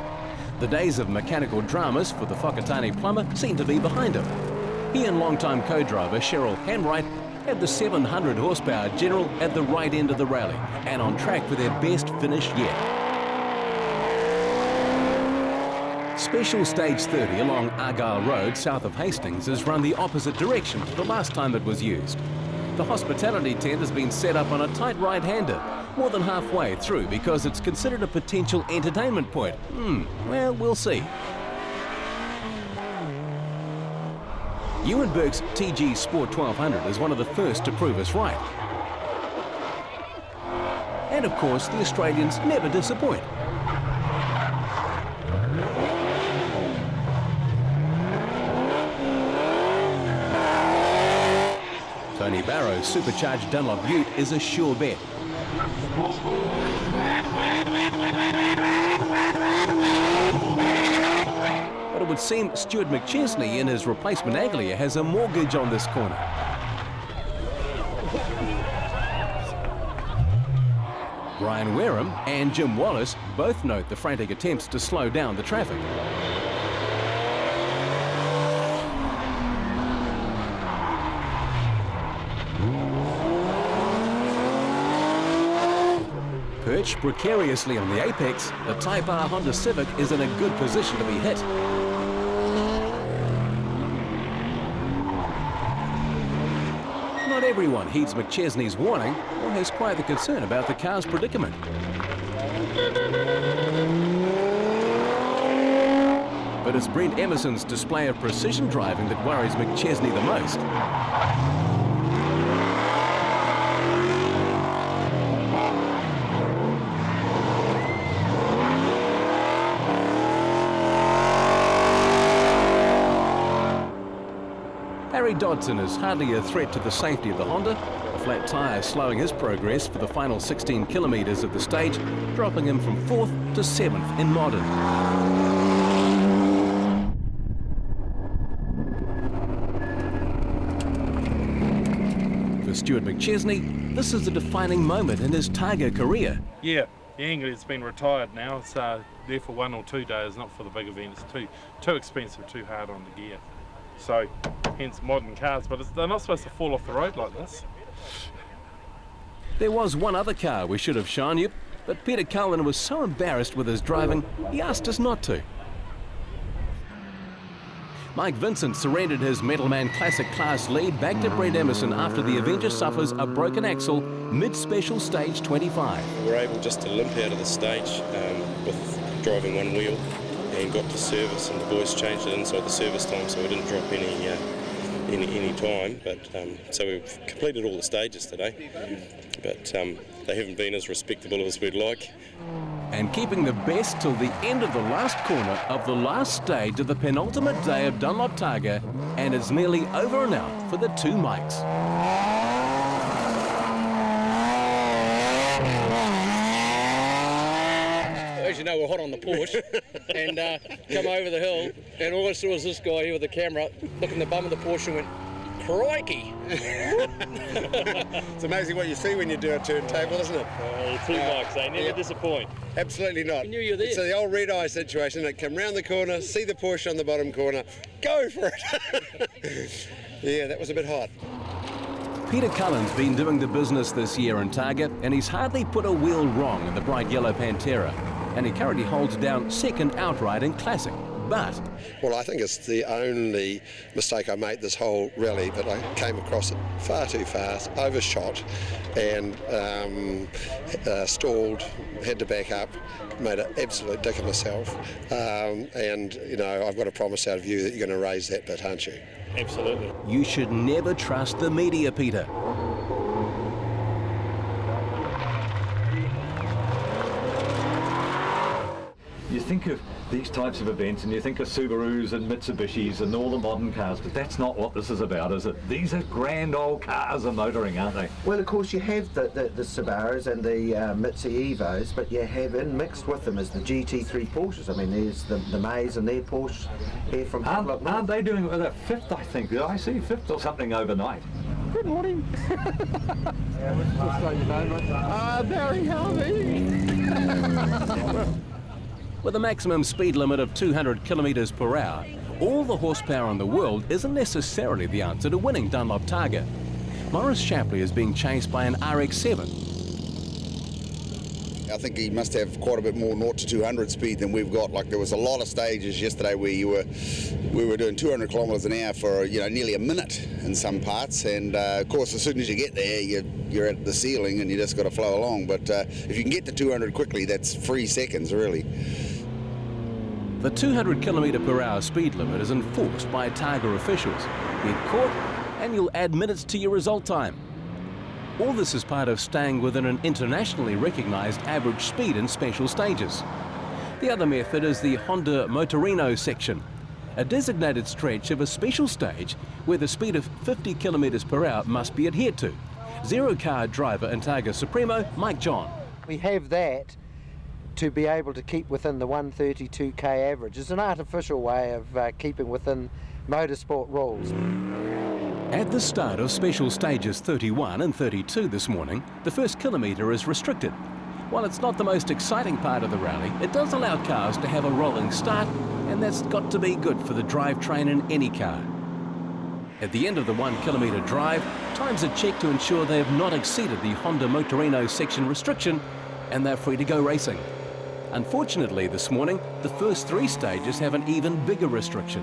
The days of mechanical dramas for the Whakatane plumber seem to be behind him. He and longtime co-driver Cheryl Hanwright had the 700 horsepower General at the right end of the rally and on track for their best finish yet. Special Stage 30 along Argyle Road south of Hastings has run the opposite direction to the last time it was used. The hospitality tent has been set up on a tight right-hander, more than halfway through because it's considered a potential entertainment point. Well, we'll see. Ewan Burke's TG Sport 1200 is one of the first to prove us right. And of course, the Australians never disappoint. Tony Barrow's supercharged Dunlop Ute is a sure bet. But it would seem Stuart McChesney in his replacement Aglia has a mortgage on this corner. Brian Wareham and Jim Wallace both note the frantic attempts to slow down the traffic. Perched precariously on the apex, the Type R Honda Civic is in a good position to be hit. Not everyone heeds McChesney's warning or has quite the concern about the car's predicament. But it's Brent Emerson's display of precision driving that worries McChesney the most. Harry Dodson is hardly a threat to the safety of the Honda, a flat tyre slowing his progress for the final 16 kilometres of the stage, dropping him from 4th to 7th in Modern. For Stuart McChesney, this is a defining moment in his Targa career. Yeah, the Angler's been retired now. It's there for 1 or 2 days, not for the big events. Too expensive, too hard on the gear. So, hence modern cars, but they're not supposed to fall off the road like this. There was one other car we should have shown you, but Peter Cullen was so embarrassed with his driving, he asked us not to. Mike Vincent surrendered his Metalman Classic Class lead back to Brent Emerson after the Avenger suffers a broken axle mid-special stage 25. We were able just to limp out of the stage with driving one wheel, and got to service, and the boys changed it inside the service time, so we didn't drop any time. But so we've completed all the stages today, but they haven't been as respectable as we'd like. And keeping the best till the end of the last corner of the last stage of the penultimate day of Dunlop Targa, and it's nearly over and out for the two Mikes. As you know, we're hot on the Porsche and come over the hill, and all I saw was this guy here with the camera looking at the bum of the Porsche and went, Crikey! It's amazing what you see when you do a turntable, isn't it? Two bikes, they never disappoint. Absolutely not. I knew you were there. It's the old red-eye situation. They come round the corner, see the Porsche on the bottom corner, go for it. Yeah, that was a bit hot. Peter Cullen's been doing the business this year in Targa, and he's hardly put a wheel wrong in the bright yellow Pantera. And he currently holds down second outright in Classic. But well, I think it's the only mistake I made this whole rally, but I came across it far too fast, overshot, and stalled, had to back up, made an absolute dick of myself. And, you know, I've got a promise out of you that you're going to raise that bit, aren't you? Absolutely. You should never trust the media, Peter. You think of these types of events and you think of Subarus and Mitsubishis and all the modern cars, but that's not what this is about, is it? These are grand old cars are motoring, aren't they? Well, of course, you have the Subarus and the Mitsi Evos, but you have in mixed with them is the GT3 Porsches. I mean, there's the Mays and their Porsche here from Havelock. Aren't they doing it with a fifth, I think? Did I see fifth or something overnight? Good morning. Barry, how are you? With a maximum speed limit of 200 kilometres per hour, all the horsepower in the world isn't necessarily the answer to winning Dunlop Targa. Maurice Shapley is being chased by an RX-7. I think he must have quite a bit more 0 to 200 speed than we've got. Like, there was a lot of stages yesterday where we were doing 200 kilometres an hour for nearly a minute in some parts, and of course as soon as you get there you're at the ceiling and you just got to flow along. But if you can get to 200 quickly, that's 3 seconds really. The 200 kilometre per hour speed limit is enforced by Targa officials. Get caught and you'll add minutes to your result time. All this is part of staying within an internationally recognised average speed in special stages. The other method is the Honda Motorino section, a designated stretch of a special stage where the speed of 50 kilometres per hour must be adhered to. Zero car driver and Targa Supremo, Mike John. We have that to be able to keep within the 132k average. It's an artificial way of keeping within motorsport rules. At the start of special stages 31 and 32 this morning, the first kilometre is restricted. While it's not the most exciting part of the rally, it does allow cars to have a rolling start, and that's got to be good for the drivetrain in any car. At the end of the 1 kilometre drive, times are checked to ensure they have not exceeded the Honda Motorino section restriction, and they're free to go racing. Unfortunately, this morning, the first 3 stages have an even bigger restriction.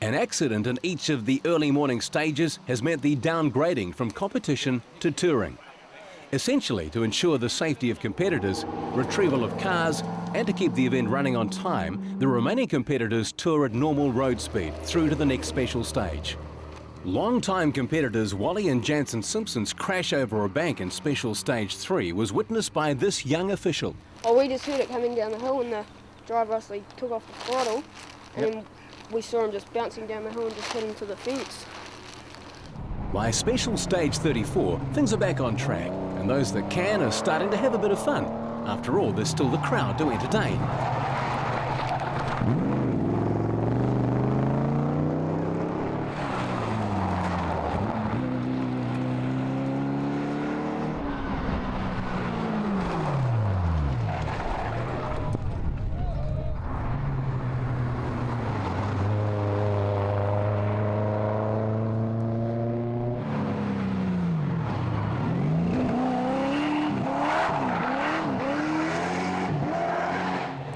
An accident in each of the early morning stages has meant the downgrading from competition to touring. Essentially, to ensure the safety of competitors, retrieval of cars, and to keep the event running on time, the remaining competitors tour at normal road speed through to the next special stage. Long-time competitors Wally and Jansen Simpson's crash over a bank in special stage 3 was witnessed by this young official. Oh, we just heard it coming down the hill and the driver actually took off the throttle, and then we saw him just bouncing down the hill and just hit into the fence. By special stage 34, things are back on track, and those that can are starting to have a bit of fun. After all, there's still the crowd to entertain.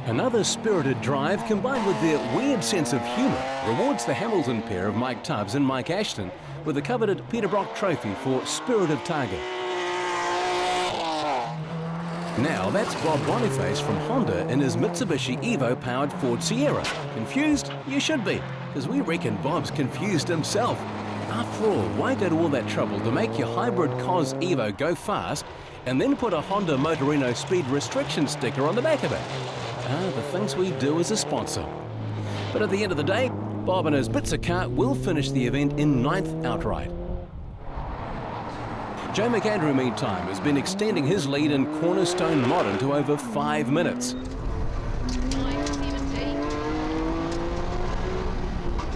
Another spirited drive combined with their weird sense of humour rewards the Hamilton pair of Mike Tubbs and Mike Ashton with the coveted Peter Brock Trophy for Spirit of Targa. Now that's Bob Boniface from Honda in his Mitsubishi Evo-powered Ford Sierra. Confused? You should be, because we reckon Bob's confused himself. After all, why go to all that trouble to make your hybrid Cos Evo go fast and then put a Honda Motorino speed restriction sticker on the back of it? The things we do as a sponsor. But at the end of the day, Bob and his Bitzer car will finish the event in 9th outright. Joe McAndrew, meantime, has been extending his lead in Cornerstone Modern to over 5 minutes.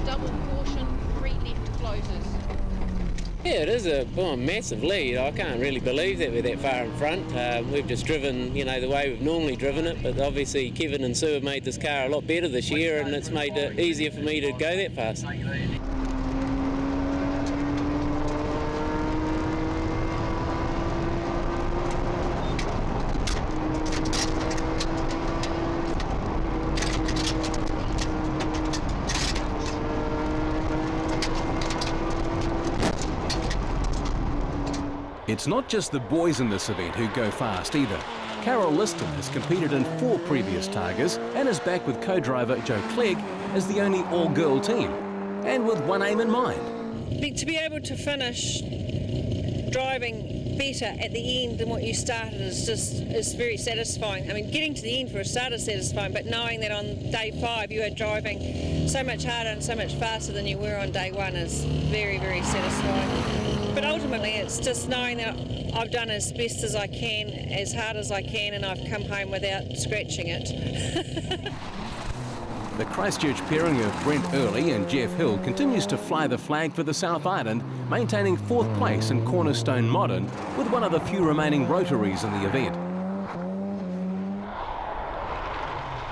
Double caution, 3 left closes. Yeah, it is a massive lead. I can't really believe that we're that far in front. We've just driven, the way we've normally driven it, but obviously Kevin and Sue have made this car a lot better this year, and it's made it easier for me to go that fast. It's not just the boys in this event who go fast either. Carol Liston has competed in 4 previous Targas and is back with co-driver Joe Clegg as the only all-girl team, and with one aim in mind. To be able to finish driving better at the end than what you started is very satisfying. I mean, getting to the end for a start is satisfying, but knowing that on day 5 you are driving so much harder and so much faster than you were on day 1 is very, very satisfying. But ultimately it's just knowing that I've done as best as I can, as hard as I can, and I've come home without scratching it. The Christchurch pairing of Brent Early and Jeff Hill continues to fly the flag for the South Island, maintaining 4th place in Cornerstone Modern with one of the few remaining rotaries in the event.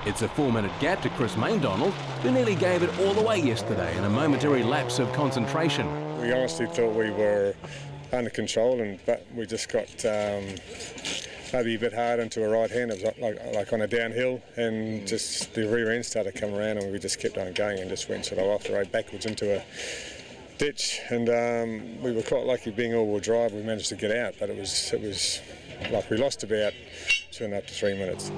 It's a 4-minute gap to Chris Maindonald, who nearly gave it all away yesterday in a momentary lapse of concentration. We honestly thought we were under control, but we just got maybe a bit hard into a right hand. It was like on a downhill, and just the rear end started coming around, and we just kept on going and just went sort of off the road backwards into a ditch. And we were quite lucky being all-wheel drive. We managed to get out, but it was like we lost about 2.5 to 3 minutes.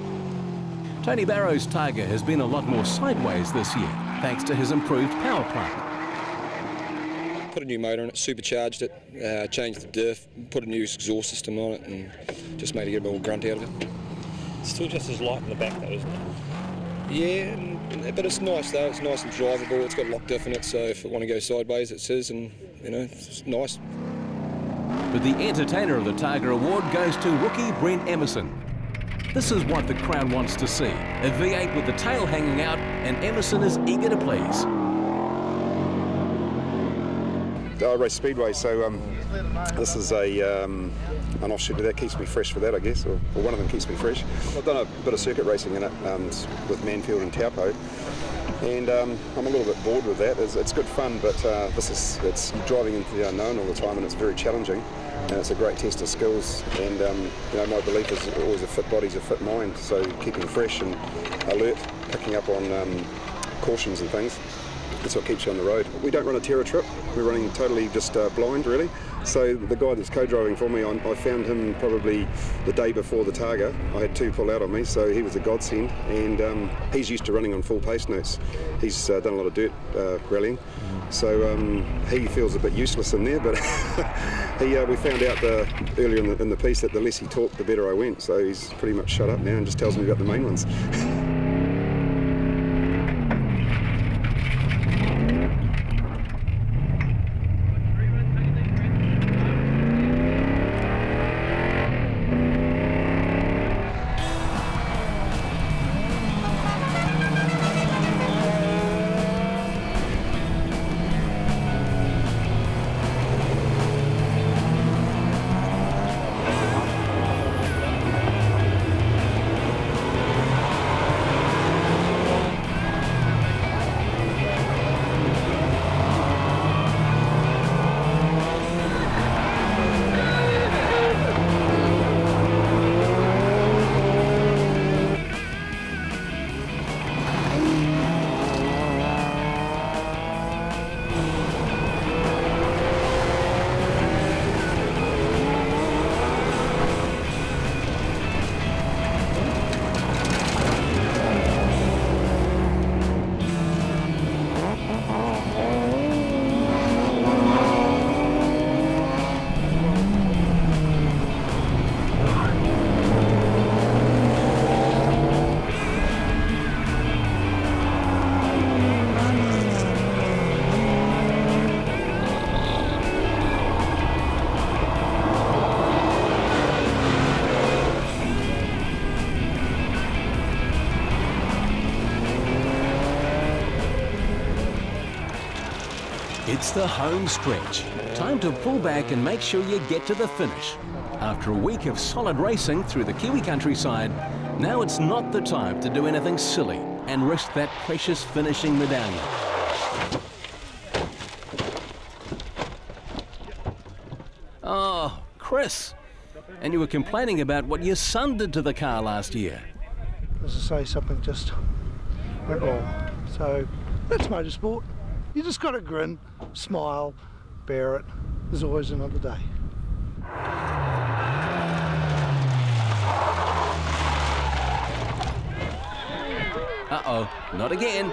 Tony Barrow's Targa has been a lot more sideways this year, thanks to his improved power plant. Put a new motor in it, supercharged it, changed the diff, put a new exhaust system on it, and just made it get a bit more grunt out of it. It's still just as light in the back though, isn't it? Yeah, but it's nice though, it's nice and drivable, it's got lock diff in it, so if it want to go sideways it says, and it's nice. But the entertainer of the Targa Award goes to rookie Brent Emerson. This is what the crowd wants to see, a V8 with the tail hanging out, and Emerson is eager to please. I race Speedway, so this is an offshoot of that. Keeps me fresh for that, I guess, or one of them keeps me fresh. I've done a bit of circuit racing in it with Manfield and Taupo, and I'm a little bit bored with that. It's good fun, but it's driving into the unknown all the time, and it's very challenging, and it's a great test of skills. And my belief is always a fit body's a fit mind, so keeping fresh and alert, picking up on cautions and things. That's what keeps you on the road. We don't run a terror trip. We're running totally just blind, really. So the guy that's co-driving for me, I found him probably the day before the Targa. I had 2 pull out on me, so he was a godsend. And he's used to running on full pace notes. He's done a lot of dirt rallying, so he feels a bit useless in there. But we found out earlier in the piece that the less he talked, the better I went. So he's pretty much shut up now and just tells me about the main ones. It's the home stretch. time to pull back and make sure you get to the finish. After a week of solid racing through the Kiwi countryside, now it's not the time to do anything silly and risk that precious finishing medallion. Oh, Chris, and you were complaining about what your son did to the car last year. As I say, something just went wrong. So that's motorsport. You just got to grin, smile, bear it. There's always another day. Uh-oh, not again.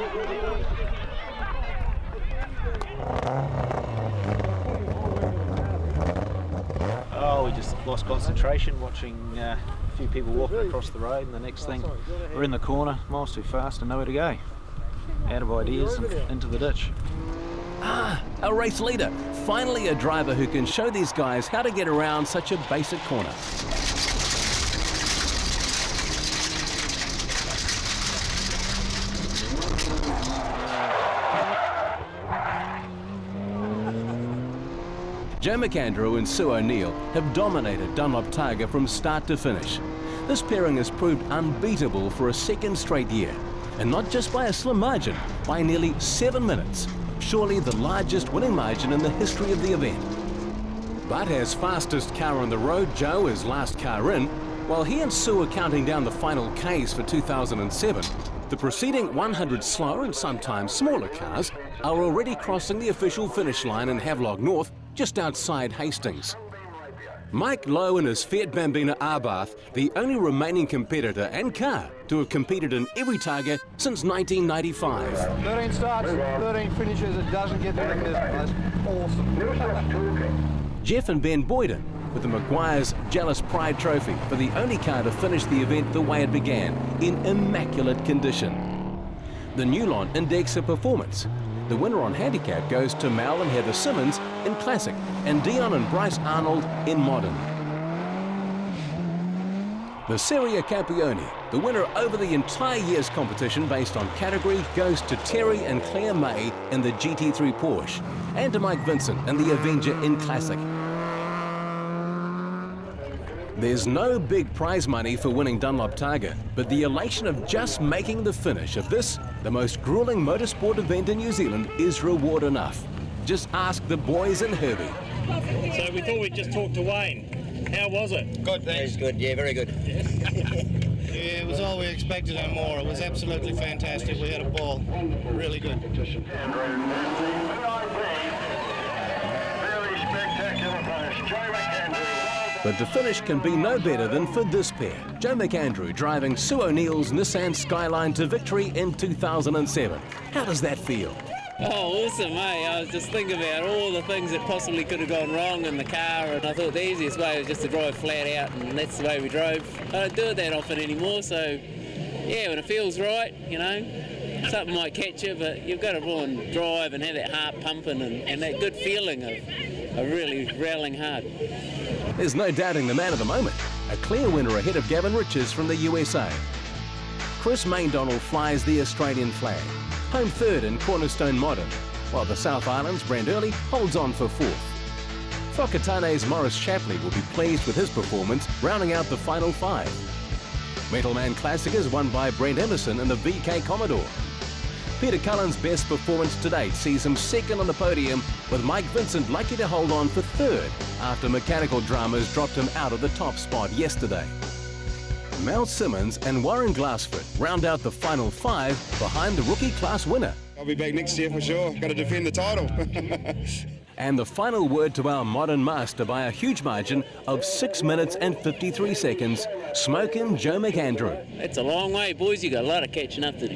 Oh, we just lost concentration watching a few people walking across the road, and the next thing, we're in the corner, miles too fast and nowhere to go. Out of ideas and into the ditch. Ah, a race leader. Finally a driver who can show these guys how to get around such a basic corner. Joe McAndrew and Sue O'Neill have dominated Dunlop Targa from start to finish. This pairing has proved unbeatable for a second straight year, and not just by a slim margin, by nearly 7 minutes. Surely the largest winning margin in the history of the event. But as fastest car on the road, Joe is last car in, while he and Sue are counting down the final Ks for 2007. The preceding 100 slower and sometimes smaller cars are already crossing the official finish line in Havelock North, just outside Hastings. Mike Lowe and his Fiat Bambina Arbath, the only remaining competitor and car to have competed in every Targa since 1995. 13 starts, 13 finishes, it doesn't get better than this. That's awesome. Jeff and Ben Boyden with the Maguire's Jealous Pride Trophy for the only car to finish the event the way it began, in immaculate condition. The Newlon Indexa Performance. The winner on handicap goes to Mal and Heather Simmons in Classic and Dion and Bryce Arnold in Modern. The Serie Campione, the winner over the entire year's competition based on category, goes to Terry and Claire May in the GT3 Porsche and to Mike Vincent and the Avenger in Classic. There's no big prize money for winning Dunlop Targa, but the elation of just making the finish of this, the most grueling motorsport event in New Zealand, is reward enough. Just ask the boys and Herbie. So we thought we'd just talk to Wayne. How was it? Good, thanks. Good, yeah, very good. Yeah, it was all we expected and more. It was absolutely fantastic. We had a ball. Really good. Very spectacular finish. Joe McAndrew. But the finish can be no better than for this pair. Joe McAndrew driving Sue O'Neill's Nissan Skyline to victory in 2007. How does that feel? Oh, awesome, eh? I was just thinking about all the things that possibly could have gone wrong in the car, and I thought the easiest way was just to drive flat out, and that's the way we drove. I don't do it that often anymore, so yeah, when it feels right, you know, something might catch you, but you've got to go and drive and have that heart pumping and that good feeling of really rattling hard. There's no doubting the man of the moment, a clear winner ahead of Gavin Riches from the USA. Chris Maindonald flies the Australian flag, home third in Cornerstone Modern, while the South Island's Brent Early holds on for fourth. Whakatane's Morris Shapley will be pleased with his performance, rounding out the final five. Metalman Classic is won by Brent Emerson in the VK Commodore. Peter Cullen's best performance to date sees him second on the podium, with Mike Vincent likely to hold on for third after mechanical dramas dropped him out of the top spot yesterday. Mel Simmons and Warren Glassford round out the final five behind the rookie class winner. I'll be back next year for sure. Got to defend the title. And the final word to our modern master by a huge margin of 6 minutes and 53 seconds, Smokin' Joe McAndrew. That's a long way, boys. You got a lot of catching up to do.